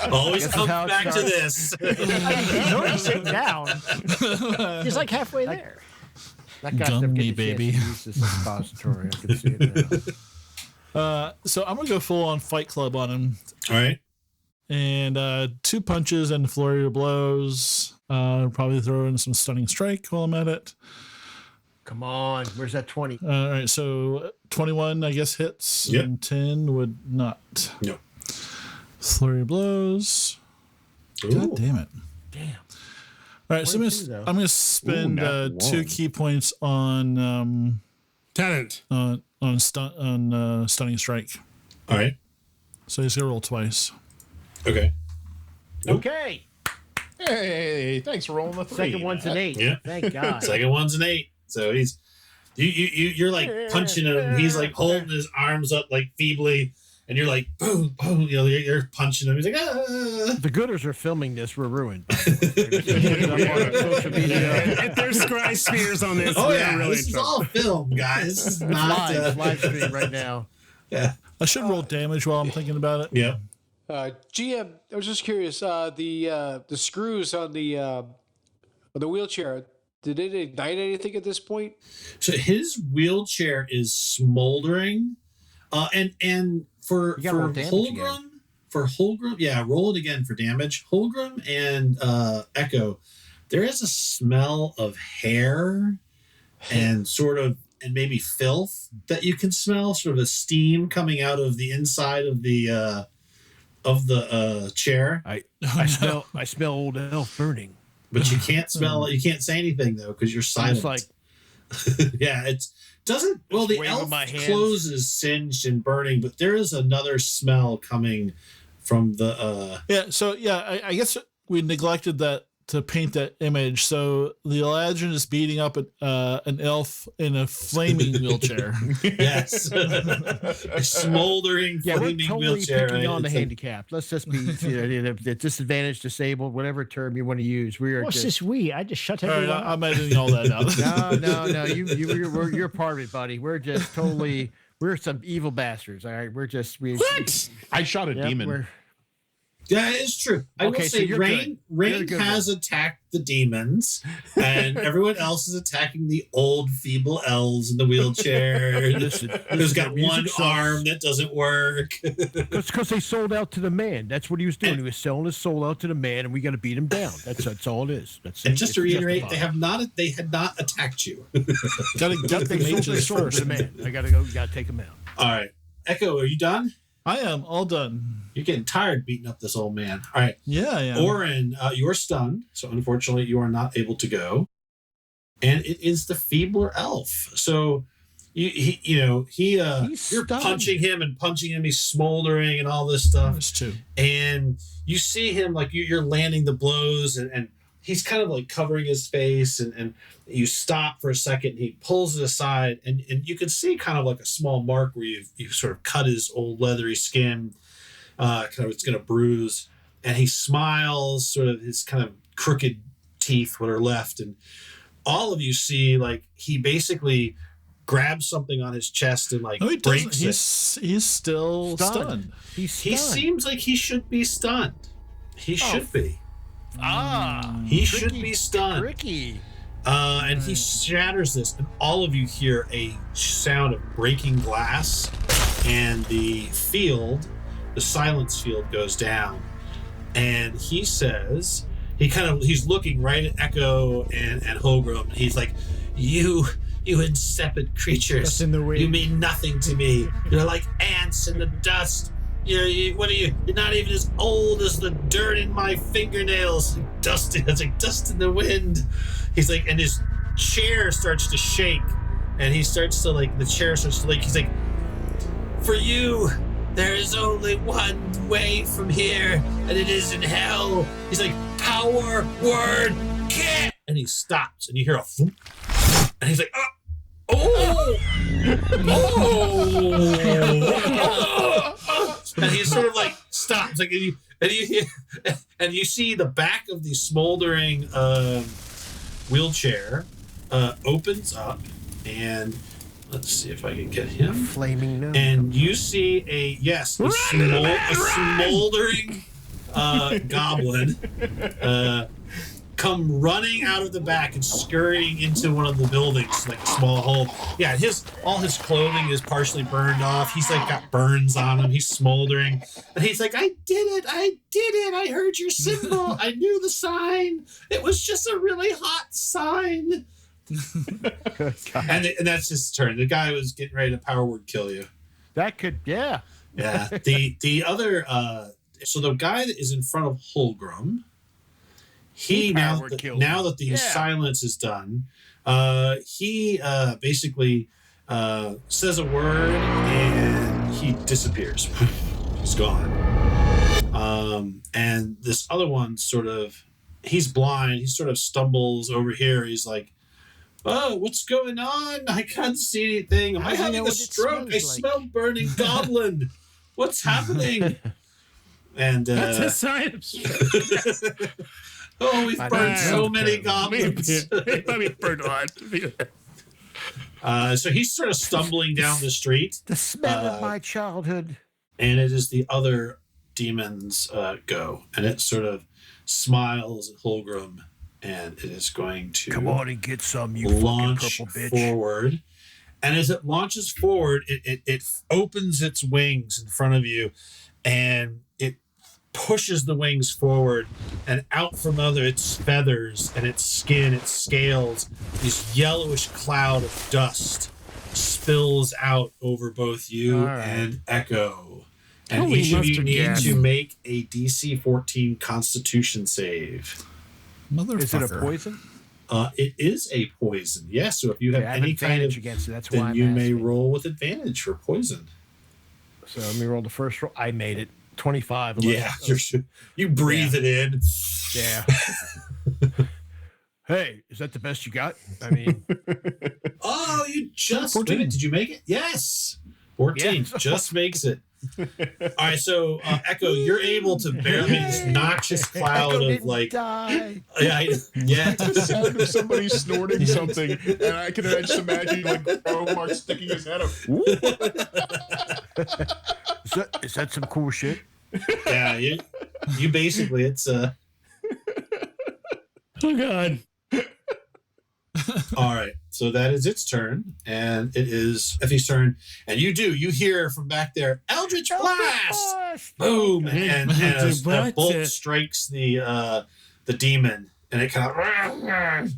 Always Guess comes how it back to starts. this. He's already sitting down. He's like halfway there. that guy's Dumb never me, getting a chance baby. to use this suppository. I can see it now. So I'm gonna go full on Fight Club on him, All right. and 2 punches and flurry of blows. Probably throw in some stunning strike while I'm at it. Come on, where's that 20? All right, so 21 I guess hits, Yep. and 10 would not. No. Flurry of blows. Ooh. God damn it! Damn. All right, so 22 though. I'm gonna spend nat 2 one. key points on Talent. stunning strike. All right. So he's gonna roll twice. Okay. Nope. Okay. Hey, thanks for rolling the 3. Second one's an 8. Yeah. Thank God. Second one's an 8. So he's you're like punching him. He's like holding his arms up like feebly, and you're like boom, boom. You're punching him. He's like ah. The Gooders are filming this. We're ruined. If there's scry spheres on this, Oh we're yeah, really this in is trouble. all film, guys. This is not. Live stream right now. Yeah. I should roll damage while I'm thinking about it. Yeah. GM, I was just curious. The screws on the wheelchair, did it ignite anything at this point? So his wheelchair is smoldering, and for You gotta roll damage Holgrim, yeah, roll it again for damage. Holgrim and Echo, there is a smell of hair and and maybe filth that you can smell, sort of a steam coming out of the inside of the chair, I smell old elf burning. but you can't smell. You can't say anything though because you're silent. It's like Yeah, Doesn't well the waving elf my hands. clothes is singed and burning, but there is another smell coming from the I guess we neglected that to paint that image. So the Eladrin is beating up an elf in a flaming wheelchair. yes, a smoldering Yeah, we're flaming totally wheelchair. picking Right? on the It's like- handicapped. Let's just be the disadvantaged, disabled, whatever term you want to use. We are What's just this we? I just shut All right, everyone up. I'm editing all that out. no. You're part of it, buddy. We're just totally. We're some evil bastards. All right, What? I shot a Yep, demon. we're- Yeah, it's true. I Okay, will so say you're Rain good. You're a Rain good has attacked the demons, and everyone else is attacking the old feeble elves in the wheelchair. Who's got music one sucks. arm that doesn't work. It's because they sold out to the man. That's what he was doing. He was selling his soul out to the man, and we got to beat him down. That's all it is. That's And it. just to It's reiterate, justified. they had not attacked you. Gotta get the They sold their mages soul to first. the man. I gotta go. Gotta take him out. All right, Echo, are you done? I am all done. You're getting tired beating up this old man. All right, Yeah, I am. Orin, you're stunned, so unfortunately you are not able to go. And it is the feebler elf. So He's you're stunned. punching him. He's smoldering and all this stuff. There's two. And you see him like you're landing the blows, and he's kind of like covering his face, and you stop for a second. He pulls it aside, and you can see kind of like a small mark where you've sort of cut his old leathery skin. It's going to bruise, and he smiles, sort of his kind of crooked teeth, what are left, and all of you see like he basically grabs something on his chest and like No, he doesn't. breaks it. He's still stunned. He's He stunned. seems like he should be stunned. He should be. He should be stunned. Tricky. And he shatters this, and all of you hear a sound of breaking glass, and the silence field goes down. And he says, he's looking right at Echo and Holgrim, and he's like, You insipid creatures, Dust in the wind. you mean nothing to me. You're like ants in the dust. What are you? You're not even as old as the dirt in my fingernails. It's like dust in the wind. He's like, and his chair starts to shake, and he starts to like, the chair starts to like, he's like, for you, there is only one way from here, and it is in hell. He's like, power word, get, and he stops, and you hear a thump, and he's like, oh. And he sort of like stops, like, and you see the back of the smoldering wheelchair opens up, and let's see if I can get him. Flaming nose. And you see a smoldering goblin come running out of the back and scurrying into one of the buildings, like a small hole. Yeah, all his clothing is partially burned off. He's like got burns on him. He's smoldering, and he's like, "I did it! I heard your symbol. I knew the sign. It was just a really hot sign." and that's his turn. The guy was getting ready to power word kill you. That could, yeah. Yeah. The other so the guy that is in front of Holgrim, He now power-word killed now him. that the Yeah. silence is done, he basically says a word and he disappears. He's gone. And this other one he's blind. He sort of stumbles over here. He's like, "Oh, what's going on? I can't see anything. Am I I don't know having a what it stroke? I smells like." smell burning goblin. What's happening?" And That's a sign of oh, we've I burned know. so many goblins. I mean, burnt on. So he's sort of stumbling down the street, The smell of my childhood. and it is the other demon's go, and it sort of smiles at Holgrim, and it is going to Come on and get some, you fucking launch purple bitch. forward. And as it launches forward, it opens its wings in front of you, and it pushes the wings forward, and out from under its feathers and its skin, its scales, this yellowish cloud of dust spills out over both you All right. and Echo. And Holy each of you mustard need gas. to make a DC 14 Constitution save. Motherfucker. Is it a poison? It is a poison. Yes. So if you have Okay, I have any kind of advantage against it. That's why then I'm you may asking. roll with advantage for poison. So let me roll the first roll. I made it 25. Yeah, you breathe it in. Yeah. Hey, is that the best you got? I mean, Oh, you just 14. wait a minute, did you make it? Yes. 14 Yes. just makes it. All right, so Echo, you're able to barely this noxious cloud Echo of didn't like die. yeah. The sound of somebody snorting something, and I can just imagine like Omar sticking his head up. Is that some cool shit? Yeah, you basically it's Oh God. all right. So that is its turn, and it is Effie's turn, and you hear from back there, Eldritch Blast! Boom! And a bolt strikes the demon, and it kind of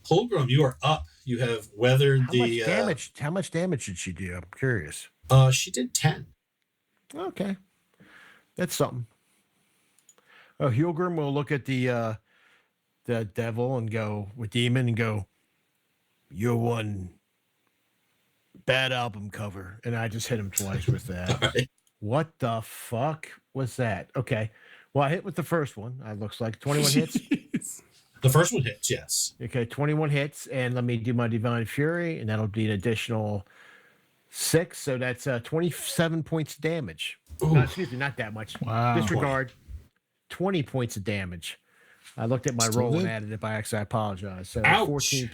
Holgrim, you are up. You have weathered How the much damage? How much damage did she do? I'm curious. She did 10. Okay, that's something. Oh, Hulgrim will look at the devil and go with demon and go, "You're one bad album cover," and I just hit him twice with that. Right. What the fuck was that? Okay, well I hit with the first one. It looks like 21 hits. The first one hits, yes. Okay, 21 hits, and let me do my Divine Fury, and that'll be an additional 6, so that's 27 points of damage. No, excuse me, not that much. Wow. Disregard 20 points of damage. I looked at my Still roll good. and added it by accident. I apologize. So Ouch. 14.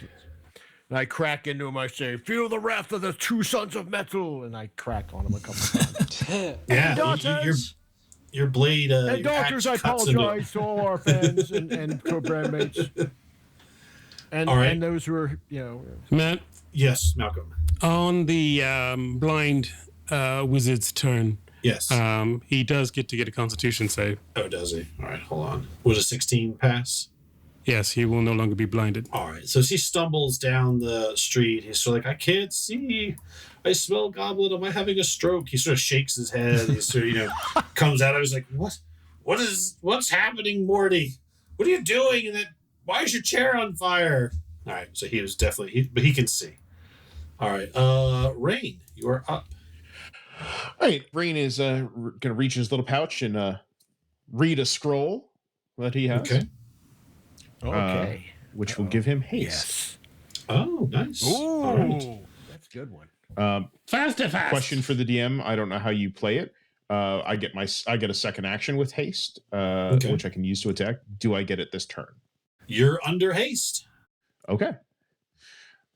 And I crack into him. I say, "Feel the wrath of the two sons of metal," and I crack on him a couple times. Yeah, daughters, your blade. and your daughters, I axe cuts into- apologize to all our fans and co-brand mates, and All right. and those who are Matt, Yes, Malcolm. on the blind wizard's turn, Yes. he does get a Constitution save. Oh, does he? All right, hold on. Was a 16 pass? Yes, he will no longer be blinded. All right. So as he stumbles down the street, he's sort of like, I can't see. I smell goblin. Am I having a stroke? He sort of shakes his head. He sort of, comes out. I was like, what's happening, Morty? What are you doing? And then why is your chair on fire? All right. So he was definitely, but he can see. All right. Rain, you are up. All right, Rain is going to reach in his little pouch and read a scroll that he has, Okay. Okay. which will give him haste. Yes. Oh, nice. Ooh, All right. that's a good one. Faster, fast. Question for the DM: I don't know how you play it. I get a second action with haste, which I can use to attack. Do I get it this turn? You're under haste. Okay.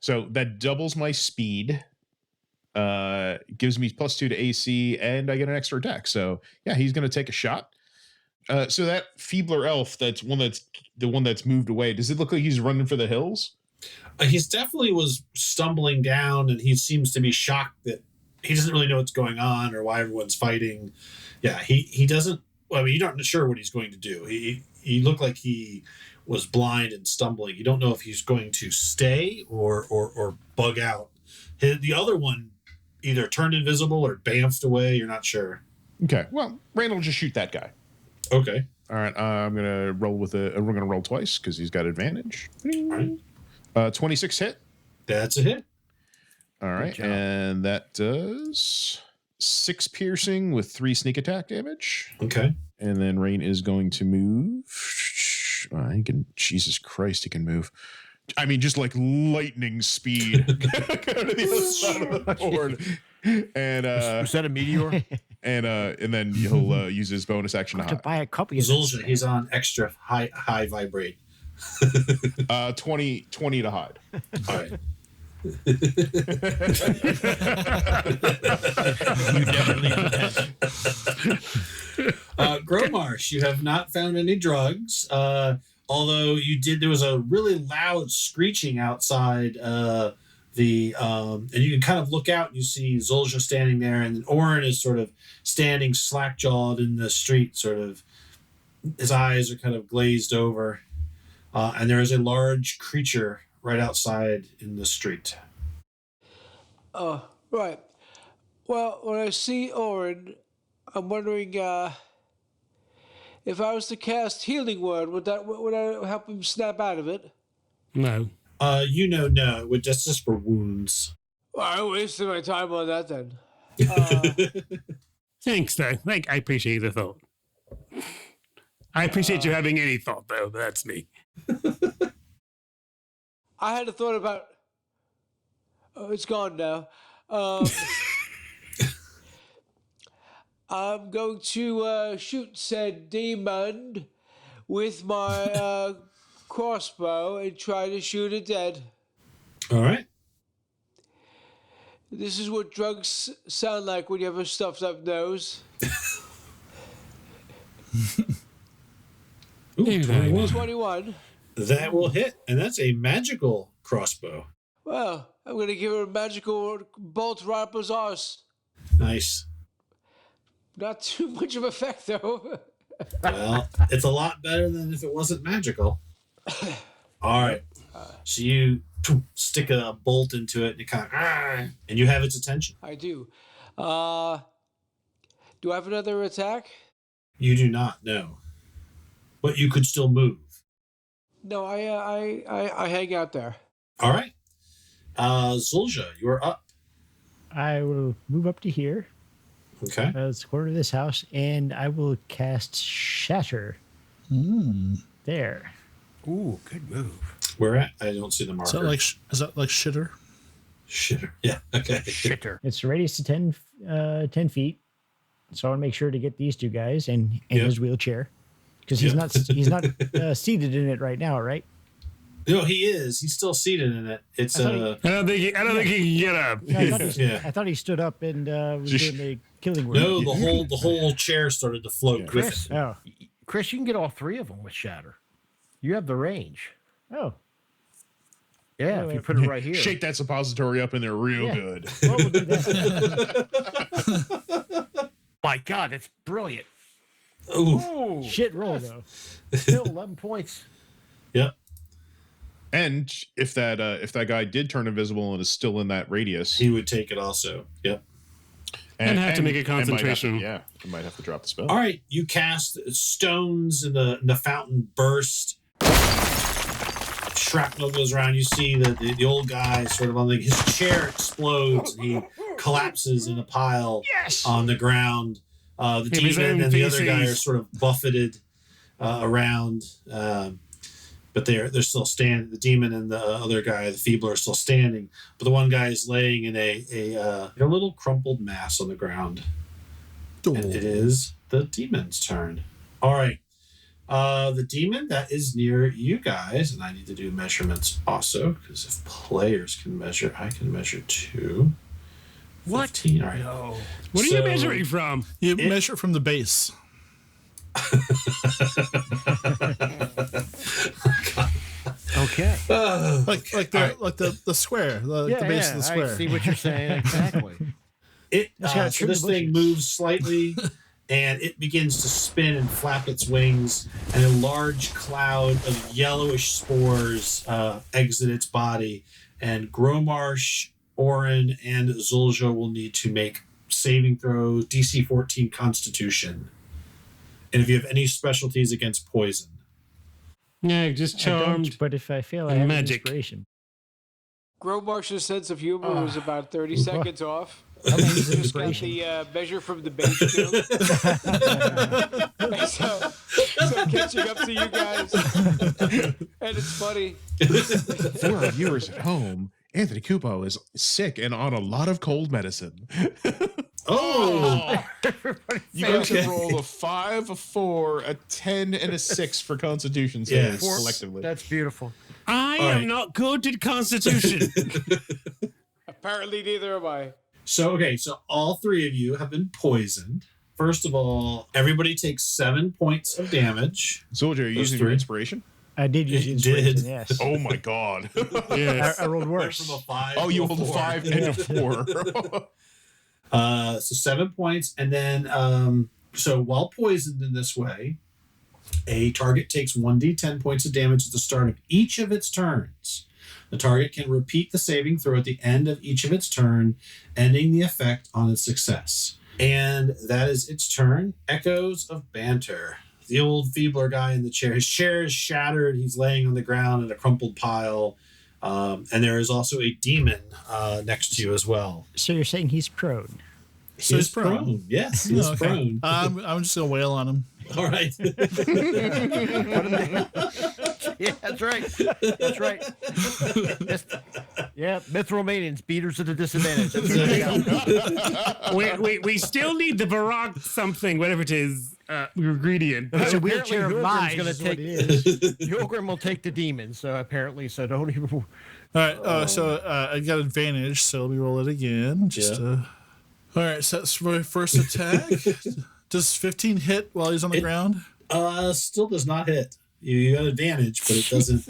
So that doubles my speed. Gives me +2 to AC, and I get an extra attack. So yeah, he's going to take a shot. So that feebler elf, that's the one that's moved away. Does it look like he's running for the hills? He's definitely was stumbling down, and he seems to be shocked that he doesn't really know what's going on or why everyone's fighting. Yeah, he doesn't. Well, I mean, you're not sure what he's going to do. He looked like he was blind and stumbling. You don't know if he's going to stay or bug out. The other one either turned invisible or bamfed away. You're not sure. Okay. Well, Randall will just shoot that guy. Okay. All right. I'm gonna roll we're gonna roll twice because he's got advantage. All right. 26 hit. That's a hit. All right, job. and that does 6 piercing with 3 sneak attack damage. Okay. And then Rain is going to move. He can. Jesus Christ, he can move. I mean, just like lightning speed. Go to the other side of the board. And Was that a meteor? and then he'll use his bonus action To to buy a copy of Zulja, he's on extra high vibrate. 20 to hide. All right. You never leave the tent. Gromarsh, you have not found any drugs. Although you did, there was a really loud screeching outside and you can kind of look out and you see Zulja standing there, and Orin is sort of standing slack-jawed in the street, sort of, his eyes are kind of glazed over. And there is a large creature right outside in the street. Right. Well, when I see Orin, I'm wondering if I was to cast Healing Word, would I help him snap out of it? No. No. That's just for wounds. Well, I wasted my time on that then. Thanks, though. I appreciate the thought. I appreciate you having any thought, though. That's me. I had a thought about. Oh, it's gone now. I'm going to shoot said demon with my crossbow and try to shoot it dead. All right. This is what drugs sound like when you have a stuffed up nose. Ooh, 21. 21. That will hit, and that's a magical crossbow. Well, I'm going to give her a magical bolt right up his arse. Nice. Not too much of effect, though. Well, it's a lot better than if it wasn't magical. All right. So you stick a bolt into it, and it kind of, and you have its attention. I do. Do I have another attack? You do not know, but you could still move. No, I hang out there. All right. Zulja, you're up. I will move up to here. Okay. It's the corner of this house, and I will cast Shatter. There. Ooh, good move. Where at? I don't see the marker. Is that like shitter? Shitter. Yeah. Okay. Shitter. It's a radius of 10 feet. So I want to make sure to get these two guys and his wheelchair. Because he's not seated in it right now, right? No, he is. He's still seated in it. It's I don't think he can get up. No, I thought he stood up and was doing the killing work. No, the whole chair started to float with Chris, it. Oh. Chris, you can get all three of them with Shatter. You have the range. Oh. Yeah, if you put it right here. Shake that suppository up in there real good. Well, we'll do that. My God, it's brilliant. Ooh. Shit roll, though. Still 11 points. Yep. And if that guy did turn invisible and is still in that radius, He would take it also. Yep. And have to make a might have to- concentration. you might have to drop the spell. All right. You cast stones and the fountain burst. Shrapnel goes around. You see the old guy sort of on his chair explodes and he collapses in a pile on the ground. The his demon own and the other guy are feces. sort of buffeted around, but they're still standing. The demon and the other guy, the feeble, are still standing, but the one guy is laying in a little crumpled mass on the ground. And it is the demon's turn. All right. The demon that is near you guys, and I need to do measurements also, because if players can measure, I can measure too. What? 15. All right. No. What are you measuring from? You measure from the base. Okay. Like the square, the base of the square. I see what you're saying exactly. So this thing moves slightly, and it begins to spin and flap its wings, and a large cloud of yellowish spores exit its body. And Gromarsh, Orin, and Zulja will need to make saving throws, DC 14 Constitution. And if you have any specialties against poison. Yeah, just I don't, charmed. but if I fail, I and have magic. inspiration. Gromarsh's sense of humor was about 30 seconds off. How long is Just got inspiration? the measure from the base too. so catching up to you guys, and it's funny. For our viewers at home, Anthony Cupo is sick and on a lot of cold medicine. Oh! You guys can roll a 5, a 4, a 10, and a 6 for Constitution saves Yes. collectively. That's beautiful. I All am right. not good at Constitution. Apparently, neither am I. So all three of you have been poisoned. First of all, everybody takes 7 points of damage. Soldier, are you Those using your three. inspiration? I did use You inspiration, did. yes. Oh my god. Yes. I rolled worse. From a 5 Oh, to you a rolled a 4. 5 and a 4. So 7 points, and then so while poisoned in this way, a target takes 1d10 points of damage at the start of each of its turns. The target can repeat the saving throw at the end of each of its turn, ending the effect on its success. And that is its turn. Echoes of Banter. the old feebler guy in the chair. His chair is shattered. He's laying on the ground in a crumpled pile. And there is also a demon next to you as well. So you're saying he's prone? So he's prone. Yes, he's prone. I'm just gonna wail on him. All right. Yeah, that's right. That's right. Yeah, Mithril Maidens, beaters at a disadvantage. That's what they got. We still need the Vrock something, whatever it is, ingredient. It's a Apparently wheelchair of Yulgrim's mine. gonna Is what take- it is. Yulgrim will take the demon, so apparently, so don't even. All right. So I got advantage, so let me roll it again. All right. So that's my first attack. Does 15 hit while he's on the ground? Still does not hit. You got advantage, but it doesn't.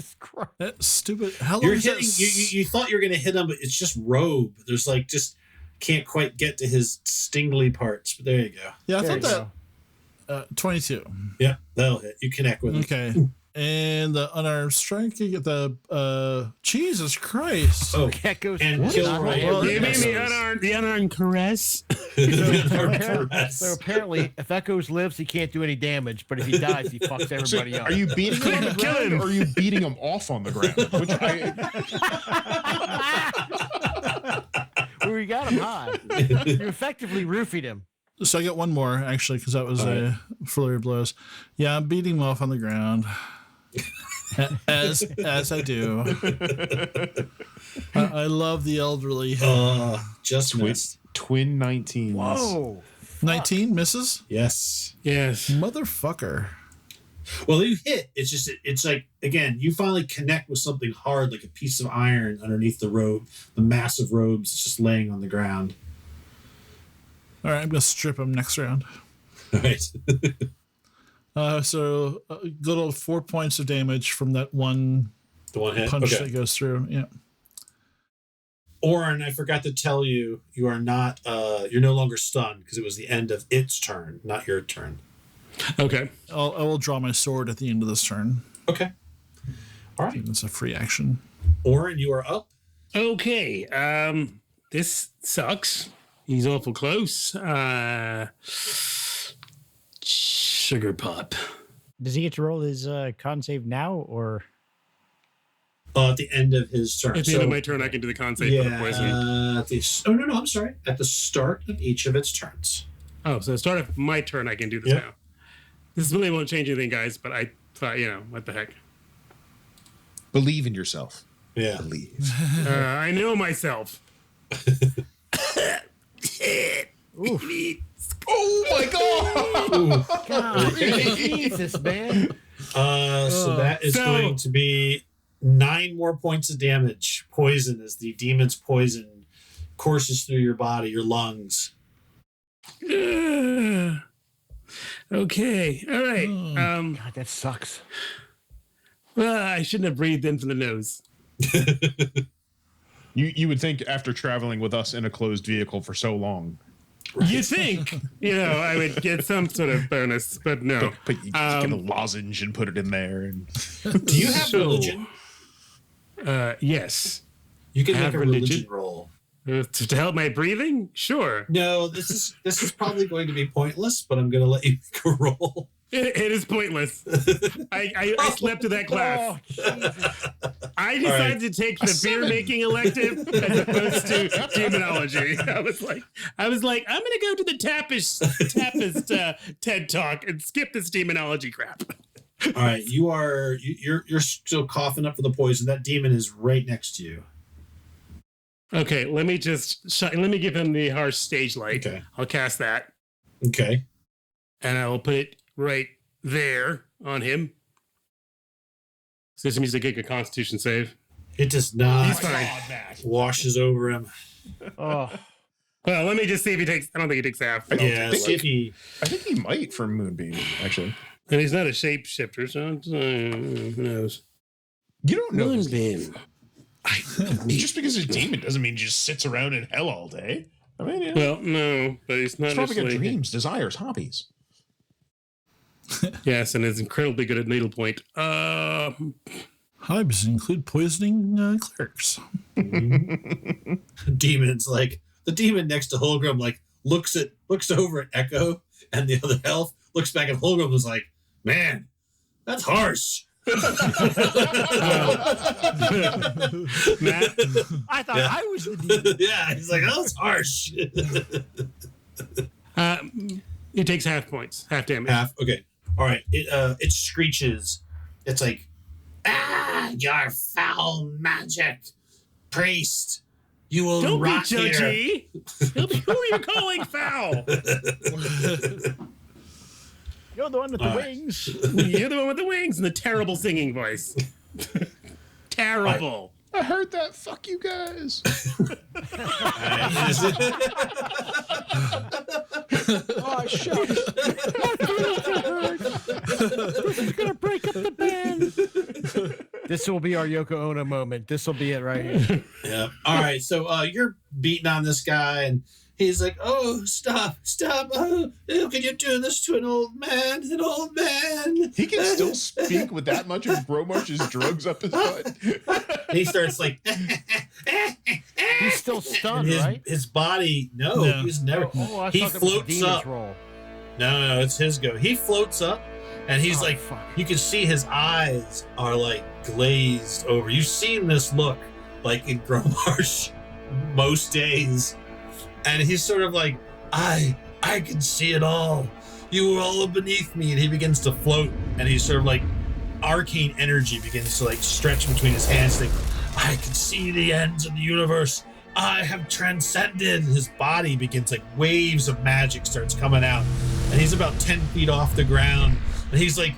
That's stupid. How long You're is hitting. that? You thought you were going to hit him, but it's just robe. There's like just can't quite get to his stingly parts. But there you go. Yeah, I There thought you that. 22. Yeah, that'll hit. You connect with him. Okay. And the unarmed strike, you get the Jesus Christ. Oh, Geckos. and What? Killroy. Well, You mean Echoes. the unarmed caress? So apparently, if Echoes lives, he can't do any damage. But if he dies, he fucks So everybody up. are you beating him on the Kill ground, him. or are you beating him off on the ground? Which We got him high. You effectively roofied him. So I got one more, actually, because that was a flurry of blows. Yeah, I'm beating him off on the ground. As I do. I love the elderly. Just missed. twin 19s. Whoa. 19 misses? Yes. Yes. Motherfucker. Well, you hit. It's just, it's like, again, you finally connect with something hard, like a piece of iron underneath the robe, the massive robes just laying on the ground. All right, I'm going to strip him next round. All right. So a good old 4 points of damage from that one The one hit. punch Okay. that goes through. Yeah. Orin, I forgot to tell you, you are not, you're no longer stunned because it was the end of its turn, not your turn. Okay. I will draw my sword at the end of this turn. Okay. All right. It's a free action. Orin, you are up. Okay. This sucks. He's awful close. Sugar pop. Does he get to roll his con save now, or At the end of his turn. At the end of my turn, I can do the con save for the poison. No, I'm sorry. At the start of each of its turns. Oh, so the start of my turn, I can do this Yeah. now. This really won't change anything, guys, but I thought, what the heck. Believe in yourself. Yeah. Believe. I know myself. Oh my god! God, Jesus, man. So that is So- going to be 9 more points of damage. Poison as the demon's poison courses through your body, your lungs. Okay. All right. God, that sucks. Well, I shouldn't have breathed in from the nose. You would think after traveling with us in a closed vehicle for so long. You think, I would get some sort of bonus, but no. But you get a lozenge and put it in there. And Do you have So- religion? Yes. You can have make a religion religion? roll. To help my breathing? Sure. No, this is probably going to be pointless, but I'm going to let you make a roll. It is pointless. I slept through that class. Oh, Jesus. I decided to take the beer making elective as opposed to demonology. I was like, I'm gonna go to the Tappist TED Talk and skip this demonology crap. All right, you're still coughing up for the poison. That demon is right next to you. Okay, let me give him the harsh stage light. Okay. I'll cast that, Okay. and I will put it right there on him. System needs to kick a Constitution save. It does not. He's fine. Washes over him. Oh, Well, let me just see if he takes. I don't think he takes half. Yeah, see if he. I think he might from Moonbeam, actually. And he's not a shapeshifter, so who knows? You don't know. this- Moonbeam. Just because he's a demon doesn't mean he just sits around in hell all day. I mean, yeah. Well, no, but he's not He's probably got necessarily. dreams, desires, hobbies. Yes, and is incredibly good at needlepoint. Hobbies include poisoning clerics. Demons like the demon next to Holgrim looks over at Echo and the other elf, looks back at Holgrim and was like, Man, that's harsh. Matt, I thought I was the demon. Yeah, he's like, oh, it's harsh. it takes half points, half damage. Half. Okay. All right. It screeches. It's like, your foul magic, priest. You will Don't be rot here. judgy. Who are you calling foul? You're the one with the wings. You're the one with the wings and the terrible singing voice. Terrible. I heard that. Fuck you guys. Oh, shucks. This is gonna break up the band. This will be our Yoko Ono moment. This will be it right here. Yeah. All right. So you're beating on this guy, and he's like, "Oh, stop! Oh, how can you do this to an old man? An old man." He can still speak with that much of Bromarch's drugs up his butt. And he starts like, He's still stunned, his, right? his body. No, he's never. Oh, I he thought that was the floats demon's up. roll. No, it's his go. He floats up, and he's like, fuck. you can see his eyes are like glazed over. You've seen this look like in Gromarsh most days, and he's sort of like, I can see it all. You are all beneath me, and he begins to float, and he's sort of like arcane energy begins to like stretch between his hands. Like, I can see the ends of the universe. I have transcended. His body begins like waves of magic starts coming out, and he's about 10 feet off the ground, and he's like,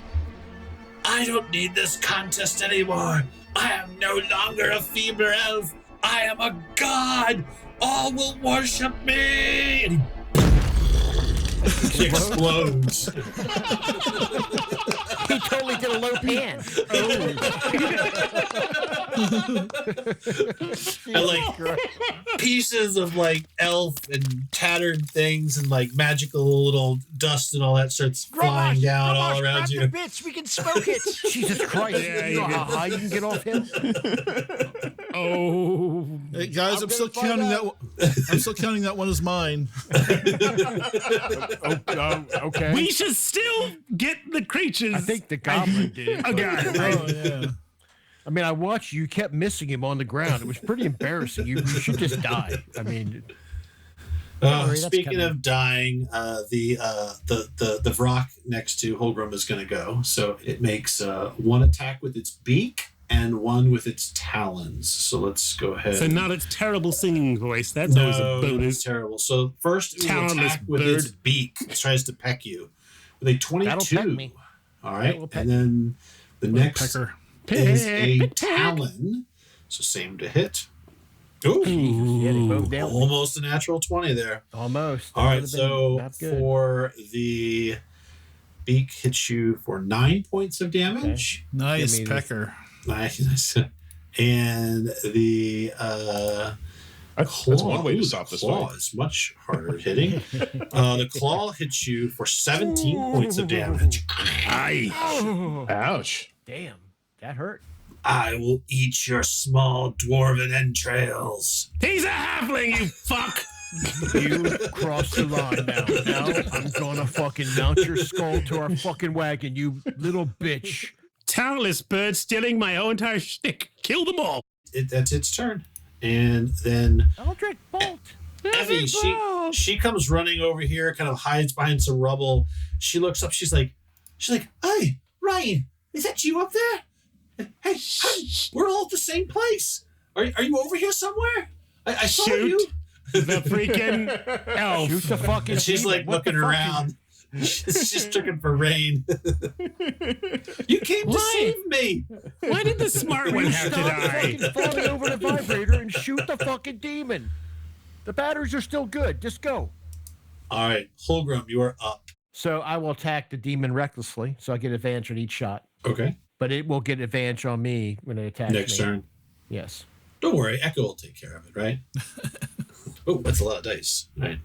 I don't need this contest anymore. I am no longer a feeble elf. I am a god. All will worship me. And he explodes. He totally did a low pan. And like pieces of like elf and tattered things and like magical little dust and all that starts flying down all around you. Bits, we can smoke it. Jesus Christ. Yeah, you know how high you can get off him? Oh. Hey guys, I'm still gonna find counting out. that. I'm still counting that one as mine. Okay. We should still get the creatures. I think the goblin did it. Okay. Oh yeah. I mean, I watched you. You kept missing him on the ground. It was pretty embarrassing. You should just die. I mean, worry, that's Speaking coming. of dying, the Vrock next to Holgrim is going to go. So it makes one attack with its beak and one with its talons. So let's go ahead. So not its terrible singing voice. That's always a No, bonus. that's terrible. So first it will Talonless attack with its bird. beak. It tries to peck you with a 22. That'll peck me. All right, That will peck and then the next Pecker. is a Peck. talon. So same to hit. Ooh, yeah, they both down. almost a natural 20 there. Almost. All That right, would've been so not good. for the beak hits you for 9 points of damage. Nice Give me pecker. Nice. And the That's one way to stop this claw fight. is much harder hitting. The claw hits you for 17 points of damage. Aye. Ouch. Damn. That hurt. I will eat your small dwarven entrails. He's a halfling, you fuck. You crossed the line now. Now I'm gonna fucking mount your skull to our fucking wagon, you little bitch. Talentless bird stealing my whole entire shtick. Kill them all. That's its turn. And then Eldritch Bolt. Effie, she comes running over here, kind of hides behind some rubble. She looks up. She's like, "Hey, Ryan, is that you up there? Hey, we're all at the same place. Are you over here somewhere? I saw Shoot. you." The freaking elf. Shoot the fucking And she's demon. like What the looking fuck? around. She's looking for rain. You came to Why? save me. Why did the smart one have to Stop die? fucking falling over the vibrator and shoot the fucking demon. The batteries are still good. Just go. All right, Holgrim, you are up. So I will attack the demon recklessly, so I get advantage on each shot. Okay. But it will get advantage on me when it attacks Next me. turn. Yes. Don't worry, Echo will take care of it, right? Oh, that's a lot of dice. All right.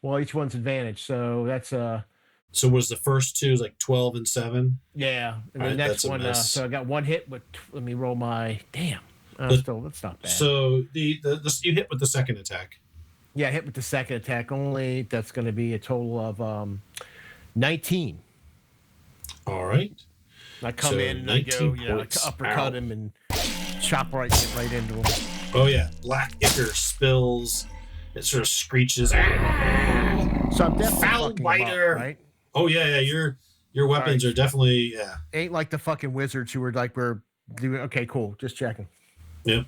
Well, each one's advantage, so that's So was the first two like 12 and 7? yeah. And All the right, next that's a one, miss. so I got one hit, but let me roll my damn. But- Still, that's not bad. So the you hit with the second attack. Yeah, I hit with the second attack only. That's going to be a total of 19. All right. I come So in and I go, 19 like points. uppercut Ow. him and chop right into him. Oh yeah, black ichor spills. It sort of screeches. So I'm definitely Foul fucking him up, biter. right? Oh yeah. Your weapons are definitely Ain't like the fucking wizards who were like we're doing. Okay, cool. Just checking. Yep.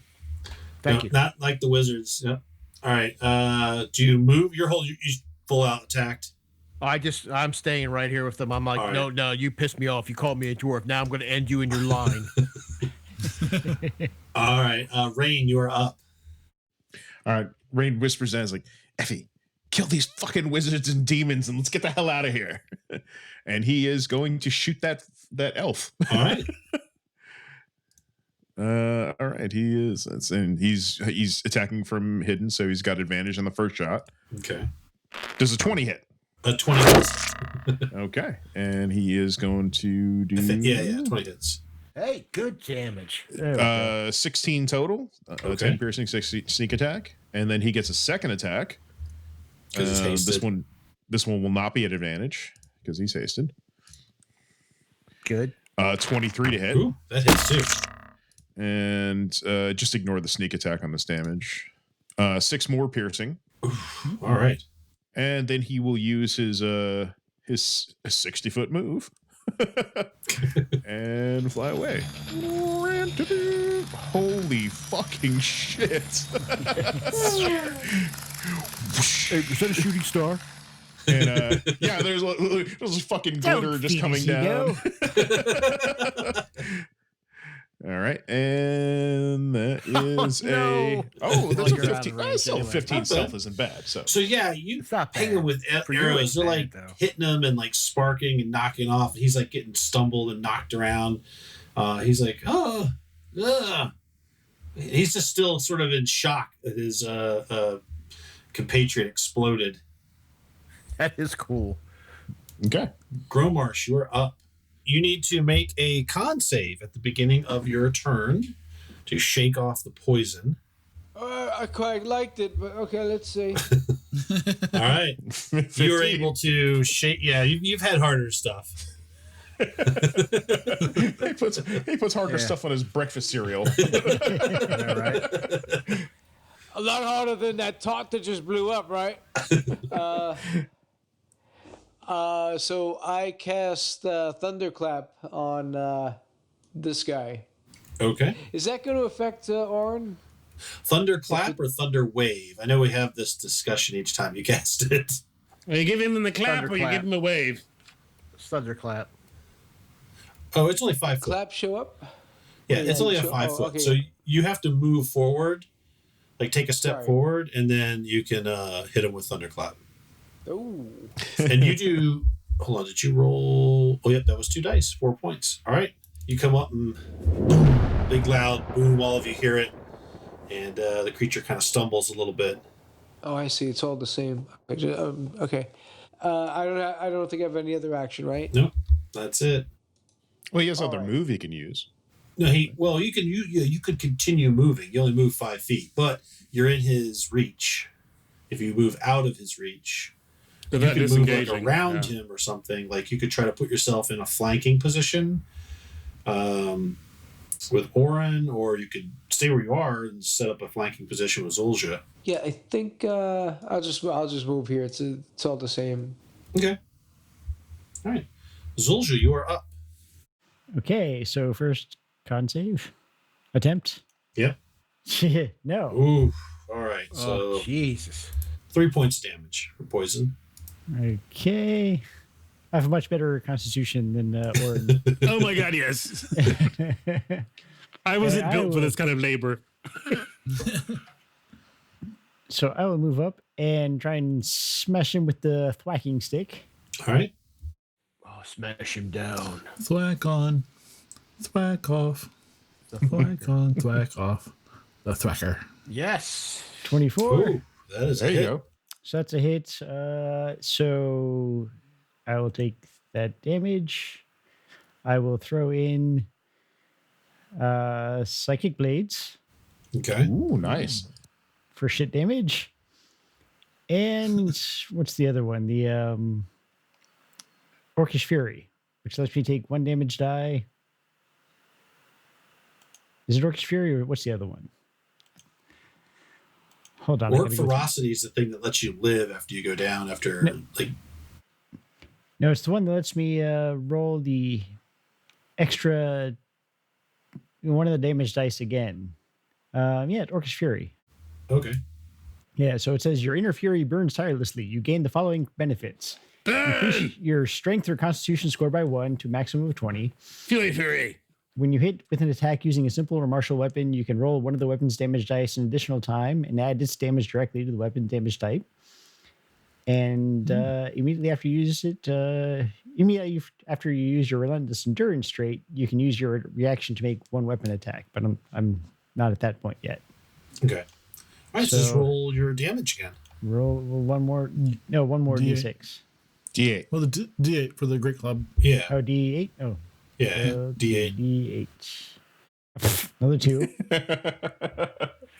Thank you. Not like the wizards. Yep. All right. Do you move your whole? You full out attacked. I'm staying right here with them. I'm like, All right. no, you pissed me off. You called me a dwarf. Now I'm going to end you in your line. All right. Rain, you are up. All right. Rain whispers in, is like, Effie, kill these fucking wizards and demons and let's get the hell out of here. And he is going to shoot that elf. All right. All right. He is. And he's attacking from hidden, so he's got advantage on the first shot. Okay. Does a 20 hit? A 20 hits. Okay. And he is going to do. Yeah. 20 hits. Hey, good damage. 16 total. Okay. 10 piercing, 6 sneak attack. And then he gets a second attack. 'Cause it's hasted. This one will not be at advantage because he's hasted. Good. 23 to hit. Ooh, that hits too. And just ignore the sneak attack on this damage. 6 more piercing. All right. And then he will use his 60-foot move and fly away. Holy fucking shit. Hey, was that a shooting star? And yeah, there's a fucking glitter just coming down. All right, and that is that's a 15. Still 15 stealth isn't bad. So yeah, you It's not hang him bad. with For you, arrows. it's They're bad, like though. hitting him and like sparking and knocking off. He's like getting stumbled and knocked around. He's like, oh, ugh. He's just still sort of in shock that his compatriot exploded. That is cool. okay. Gromarsh, you're up. You need to make a con save at the beginning of your turn to shake off the poison. I quite liked it, but okay, let's see. All right. You were able to shake. Yeah, you've had harder stuff. he puts harder stuff on his breakfast cereal. Yeah, right. A lot harder than that tot that just blew up, right? So I cast Thunderclap on this guy. Okay. Is that going to affect Orin? Thunderclap or thunder wave? I know we have this discussion each time you cast it. Are you giving him the clap or you Thunderclap. give him a wave? Thunderclap. Oh, it's only 5 foot. Clap show up? Yeah, it's only a sure. 5 Oh, foot. okay. So you have to move forward, like take a step Sorry. forward, and then you can hit him with thunderclap. Ooh. And you do. Hold on, did you roll? Oh, yep, that was 2 dice, 4 points. All right, you come up and boom, big loud boom. All of you hear it, and the creature kind of stumbles a little bit. Oh, I see. It's all the same. Okay. I don't think I have any other action, right? Nope, that's it. Well, he has another right. move he can use. No, you could continue moving. You only move 5 feet, but you're in his reach. If you move out of his reach, you Without could move like disengaging, around yeah. him or something. Like you could try to put yourself in a flanking position with Orin, or you could stay where you are and set up a flanking position with Zulja. Yeah, I think I'll just move here. It's all the same. Okay. All right. Zulja, you are up. Okay, so first con save attempt. Yep. No. Ooh. All right. So Oh, Jesus. 3 points damage for poison. Okay. I have a much better constitution than Orin. Oh my god, yes. I wasn't I built for will- this kind of labor. So I will move up and try and smash him with the thwacking stick. All right. Oh, smash him down. Thwack on, thwack off, thwack on, thwack off. The thwacker. Yes. 24. Ooh, that is There a you hit. go. So that's a hit. So I will take that damage. I will throw in Psychic Blades Okay. Ooh, nice. for shit damage. And what's the other one? The Orcish Fury. which lets me take 1 damage die. Is it Orcish Fury or what's the other one? Hold on. Orc Ferocity is the thing that lets you live after you go down No, it's the one that lets me roll the extra one of the damage dice again. Orcish Fury. Okay. Yeah, so it says your inner fury burns tirelessly. You gain the following benefits. Increase your strength or constitution score by 1 to a maximum of 20. Fury. When you hit with an attack using a simple or martial weapon, you can roll one of the weapon's damage dice an additional time and add its damage directly to the weapon damage type. And immediately after you use it, after you use your relentless endurance trait, you can use your reaction to make 1 weapon attack. But I'm not at that point yet. Okay. All right, so just roll your damage again. Roll one more. No, one more D6. D8. Well, the D8 for the Great Club. Yeah. Oh, D8? Oh. Yeah, D8. D8. Another 2.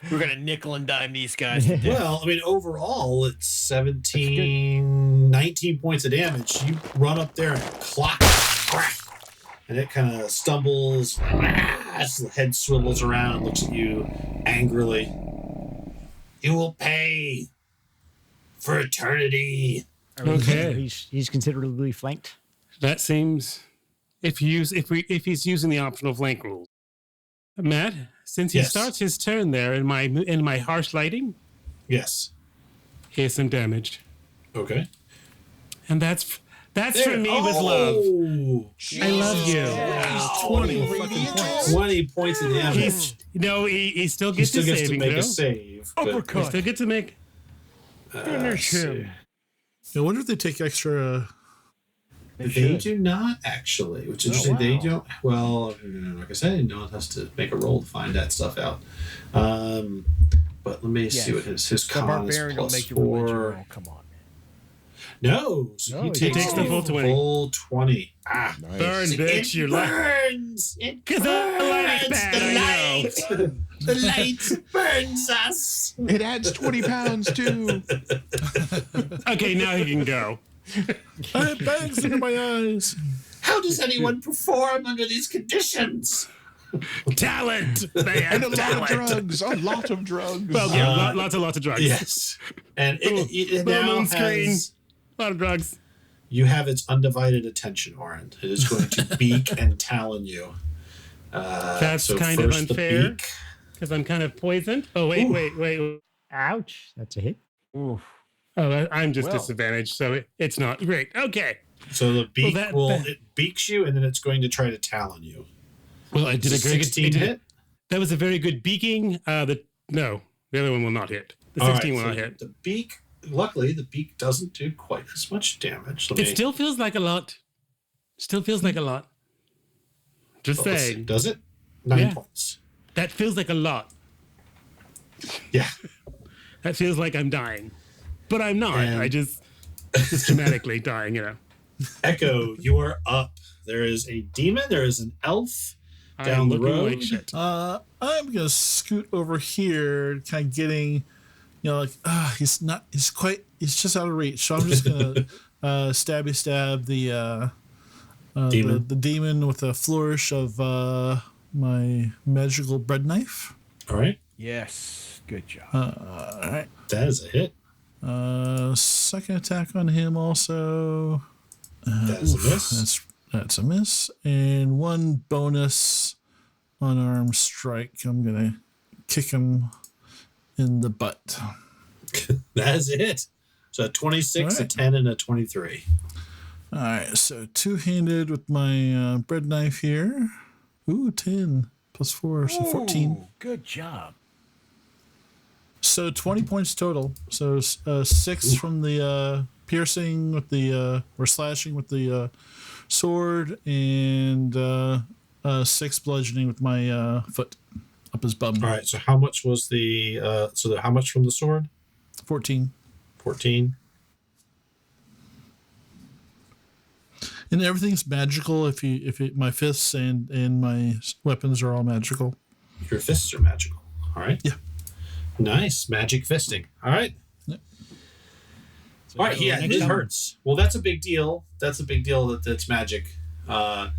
We're going to nickel and dime these guys to death. Well, I mean, overall, it's 19 points of damage. You run up there and crack, and it kind of stumbles. As the head swivels around and looks at you angrily. You will pay for eternity. Okay. He's considerably flanked. That seems if he's using the optional flank rule. Matt, since he starts his turn there in my harsh lighting, yes, here's some damage. Okay. And that's for me with love. I love you. Yeah. 20 points of damage. He still gets to make throw. A save. Uppercut. He still gets to make. Finish him. I wonder if they take extra. They do not actually, which is interesting. They don't. Well, like I said, no one has to make a roll to find that stuff out. But let me see what his con is. +4. Come on. No, so he takes the full 20. Full 20. Ah, nice. Burn, bitch! It burns. It burns. The light burns us. It adds 20 pounds too. Okay, now he can go. It bangs into my eyes. How does anyone perform under these conditions? Talent. They have and a lot of drugs. Well, yeah, lots of drugs. Yes, and it now on screen. has A lot of drugs. You have its undivided attention, Orin. It is going to beak and talon you. That's kind of unfair because I'm kind of poisoned. Oh wait! Ouch! That's a hit. Oof. Oh, I'm just disadvantaged, so it's not great. Okay. So the beak it beaks you, and then it's going to try to talon you. Well, I did a very 16 good hit. That was a very good beaking. The other one will not hit. The 16 will not hit. The beak. Luckily, the beak doesn't do quite as much damage. It still feels like a lot. Just saying. Does it? 9 points. That feels like a lot. Yeah. That feels like I'm dying. But I'm not. And I just dramatically dying, Echo, you are up. There is a demon. There is an elf down the road. Like shit. I'm going to scoot over here, kind of getting... he's just out of reach. So I'm just going to stab the demon. The demon with a flourish of my magical bread knife. All right. Yes. Good job. All right. That is a hit. Second attack on him also. That is a miss. That's a miss. And 1 bonus unarmed strike. I'm going to kick him in the butt. That is it. So a 26, a 10, and a 23. All right, so 2-handed with my bread knife here. Ooh, 10 plus 4, so 14. Good job. So 20 points total. So 6 from the piercing with the or slashing with the sword, and 6 bludgeoning with my foot up his bum. All right. So how much was how much from the sword? 14. 14. And everything's magical. My fists and my weapons are all magical. Your fists are magical. All right. Yeah. Nice magic fisting. All right. Yep. All right. Yeah, it hurts. Well, that's a big deal. That's a big deal that's magic. All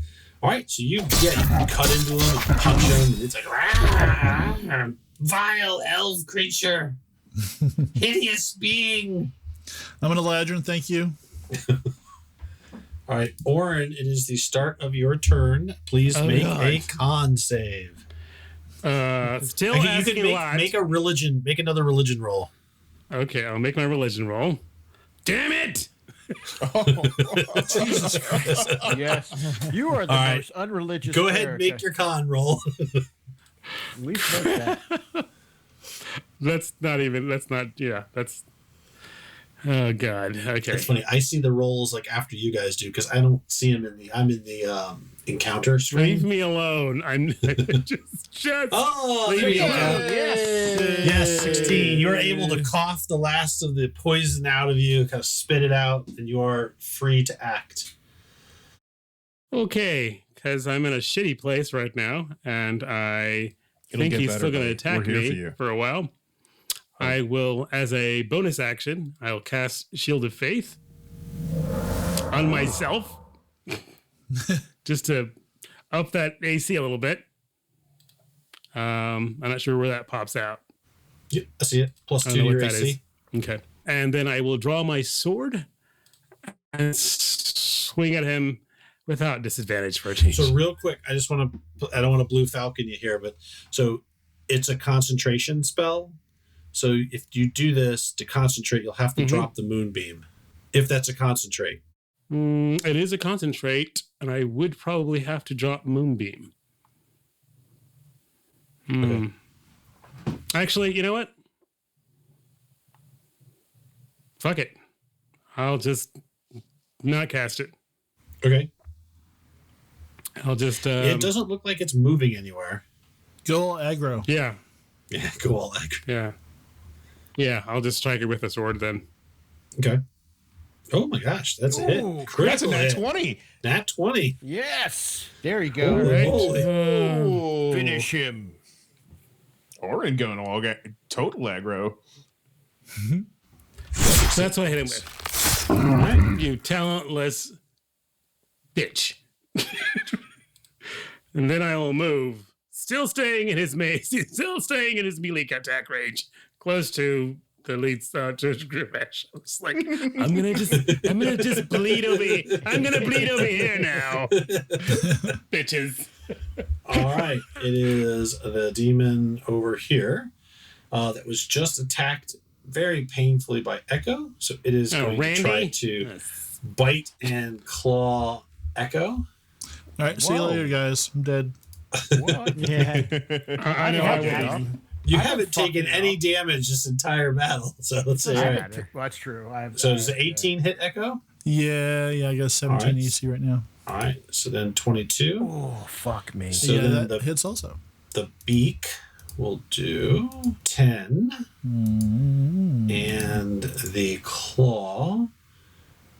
right, so you cut into him and punch him, and it's like, "Rah! Vile elf creature, hideous being." I'm an Eladrin, thank you. All right, Orin, it is the start of your turn. Please make a con save. Still Okay, you asking can a lot. make another religion roll. Okay, I'll make my religion roll. Damn it! Jesus Christ. Yes. You are the All right. most unreligious. Go ahead and make your con roll. At least note that. That's oh god. Okay. It's funny. I see the rolls like after you guys do because I don't see them I'm in the encounter stream. Leave me alone. I'm just Oh, leave there me you go. alone. Yes, 16. You're able to cough the last of the poison out of you, kind of spit it out, and you are free to act. Okay, because I'm in a shitty place right now, and I It'll think get he's better, still going to buddy. attack We're here for me you. for a while. I will, as a bonus action, I will cast Shield of Faith on myself, just to up that AC a little bit. I'm not sure where that pops out. Yep, I see it. Plus I 2 don't to know your what that AC. is. Okay. And then I will draw my sword and swing at him without disadvantage for a change. So real quick, I don't want to blue falcon you here, but so it's a concentration spell. So if you do this to concentrate, you'll have to drop the moonbeam. If that's a concentrate. It is a concentrate, and I would probably have to drop Moonbeam. Okay. Actually, you know what? Fuck it. I'll just not cast it. Okay. I'll just. It doesn't look like it's moving anywhere. Go aggro. Yeah. Yeah, go all that. Yeah. Yeah, I'll just strike it with a sword then. Okay. Oh my gosh, that's a hit. That's a Critical nat hit. 20. Nat 20. Yes. There you go. Right. Holy. Oh. Finish him. Orin going all total aggro. So that's what I hit him with. You talentless bitch. And then I will move, still staying in his melee attack range, close to the lead to Grimesh. I was like, I'm gonna just bleed over here. I'm gonna bleed over here now. Bitches. All right. It is the demon over here that was just attacked very painfully by Echo. So it is going Randy? to try to bite and claw Echo. All right, see you Whoa. later, guys. I'm dead. What? Yeah. I know I Yeah. will. You I haven't haven't fucked taken it any up. damage this entire battle. So let's say, all right. Well, that's true. So does the 18 hit Echo? Yeah, I got 17 All right. AC right now. All right. So then 22. Oh, fuck me. So yeah, then that hits also. the beak will do 10. And the claw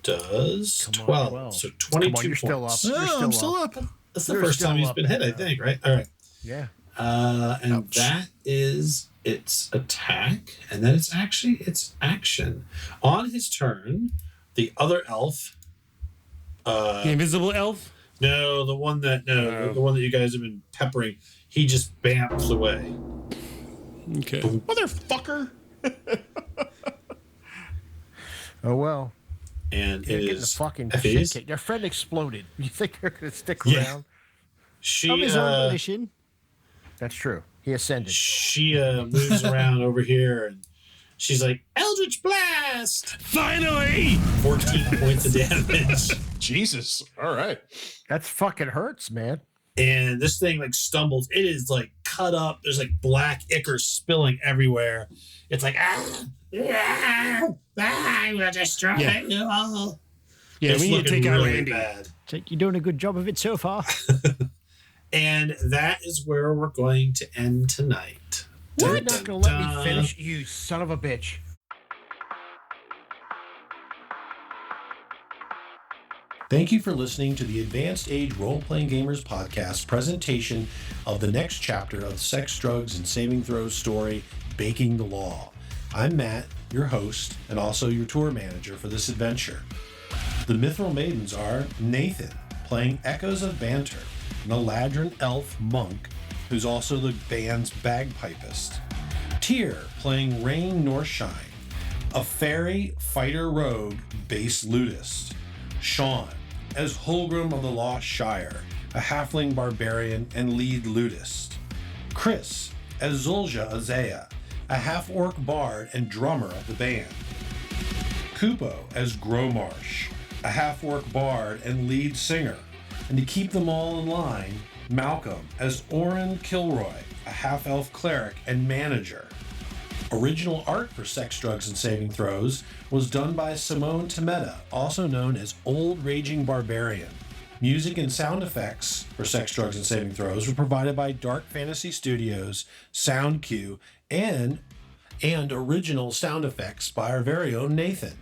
does Come on, 12. 12. So Come 22 on, you're still up. points. You're Oh, I'm still up. That's the You're first time still he's up. been hit, I think, right? All right. Yeah. And Ouch. that is its attack. And then it's actually its action. On his turn, the other elf. The invisible elf. No, the one that the one that you guys have been peppering, he just bamps away. Okay. Motherfucker. Oh, well. And They're it getting the is fucking Effie's. shit kicked. Their friend exploded. You think they're going to stick Yeah. around? She Of his own volition. That's true. He ascended. she moves around over here and she's like, Eldritch Blast! Finally. 14 points of damage. Jesus. All right. That's fucking hurts, man. And this thing like stumbles. It is like cut up. There's like black ichor spilling everywhere. It's like, I will destroy you all. Yeah, It's we need to looking take out really Randy. bad. It's like, you're doing a good job of it so far. And that is where we're going to end tonight. You're not going to let me Dun-dun. finish, you son of a bitch. Thank you for listening to the Advanced Age Role Playing Gamers podcast presentation of the next chapter of Sex, Drugs, and Saving Throws story, Baking the Law. I'm Matt, your host, and also your tour manager for this adventure. The Mithril Maidens are Nathan, playing Echoes of Banter, an Eladrin elf monk who's also the band's bagpipist. Tyr playing Rain Northshine, a fairy fighter rogue bass lutist. Sean as Holgrim of the Lost Shire, a halfling barbarian and lead lutist. Chris as Zulja Azea, a half-orc bard and drummer of the band. Kupo as Gromarsh, a half-orc bard and lead singer. And to keep them all in line, Malcolm as Orin Killroy, a half-elf cleric and manager. Original art for Sex, Drugs, and Saving Throws was done by Simone Temeta, also known as Old Raging Barbarian. Music and sound effects for Sex, Drugs, and Saving Throws were provided by Dark Fantasy Studios, SoundQ, and original sound effects by our very own Nathan.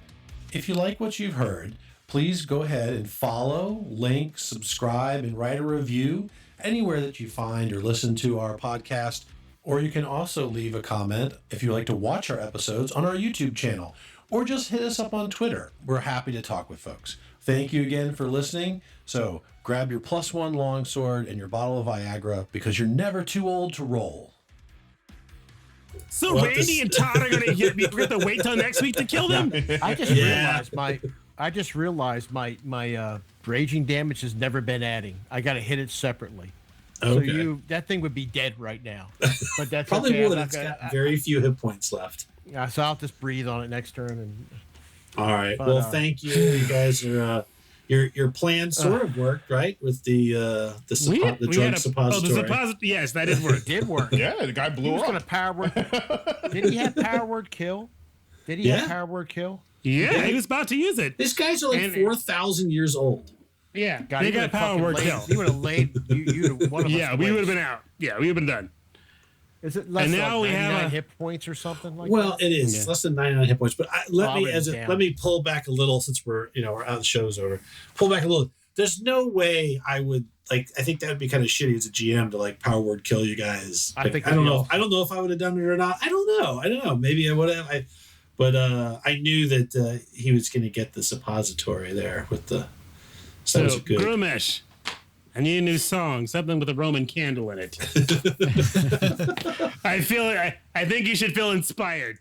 If you like what you've heard, please go ahead and follow, link, subscribe, and write a review anywhere that you find or listen to our podcast. Or you can also leave a comment if you like to watch our episodes on our YouTube channel, or just hit us up on Twitter. We're happy to talk with folks. Thank you again for listening. So grab your +1 longsword and your bottle of Viagra, because you're never too old to roll. So Randy and Todd are gonna we have to wait till next week to kill them. I just realized my raging damage has never been adding. I got to hit it separately. Okay. So that thing would be dead right now. But that's Probably okay. would. It's got very few hit points left. So I'll just breathe on it next turn. And All right. Well, thank you. You guys are your plan sort of worked, right? With the drug suppository. Yes, that did work. did work. Yeah, the guy He blew was up. going to power word. Did he have power word kill? Did he have power word kill? Yeah, he was about to use it. These guys are like 4,000 years old. Yeah, God, they got power word kill. He would have laid. One of Yeah, us we would have waste. been out. Yeah, we would have been done. Is it less And than now we have 99 a- hit points or something like Well, that? it is. It's less than 99 hit points. But let me pull back a little, since we're out, the show's over. Pull back a little. There's no way I would I think that would be kind of shitty as a GM to power word kill you guys. I think I don't know. I don't know if I would have done it or not. I don't know. Maybe I would have. But I knew that he was going to get the suppository there with the. So that was good. Grumesh, I need a new song, something with a Roman candle in it. I think you should feel inspired.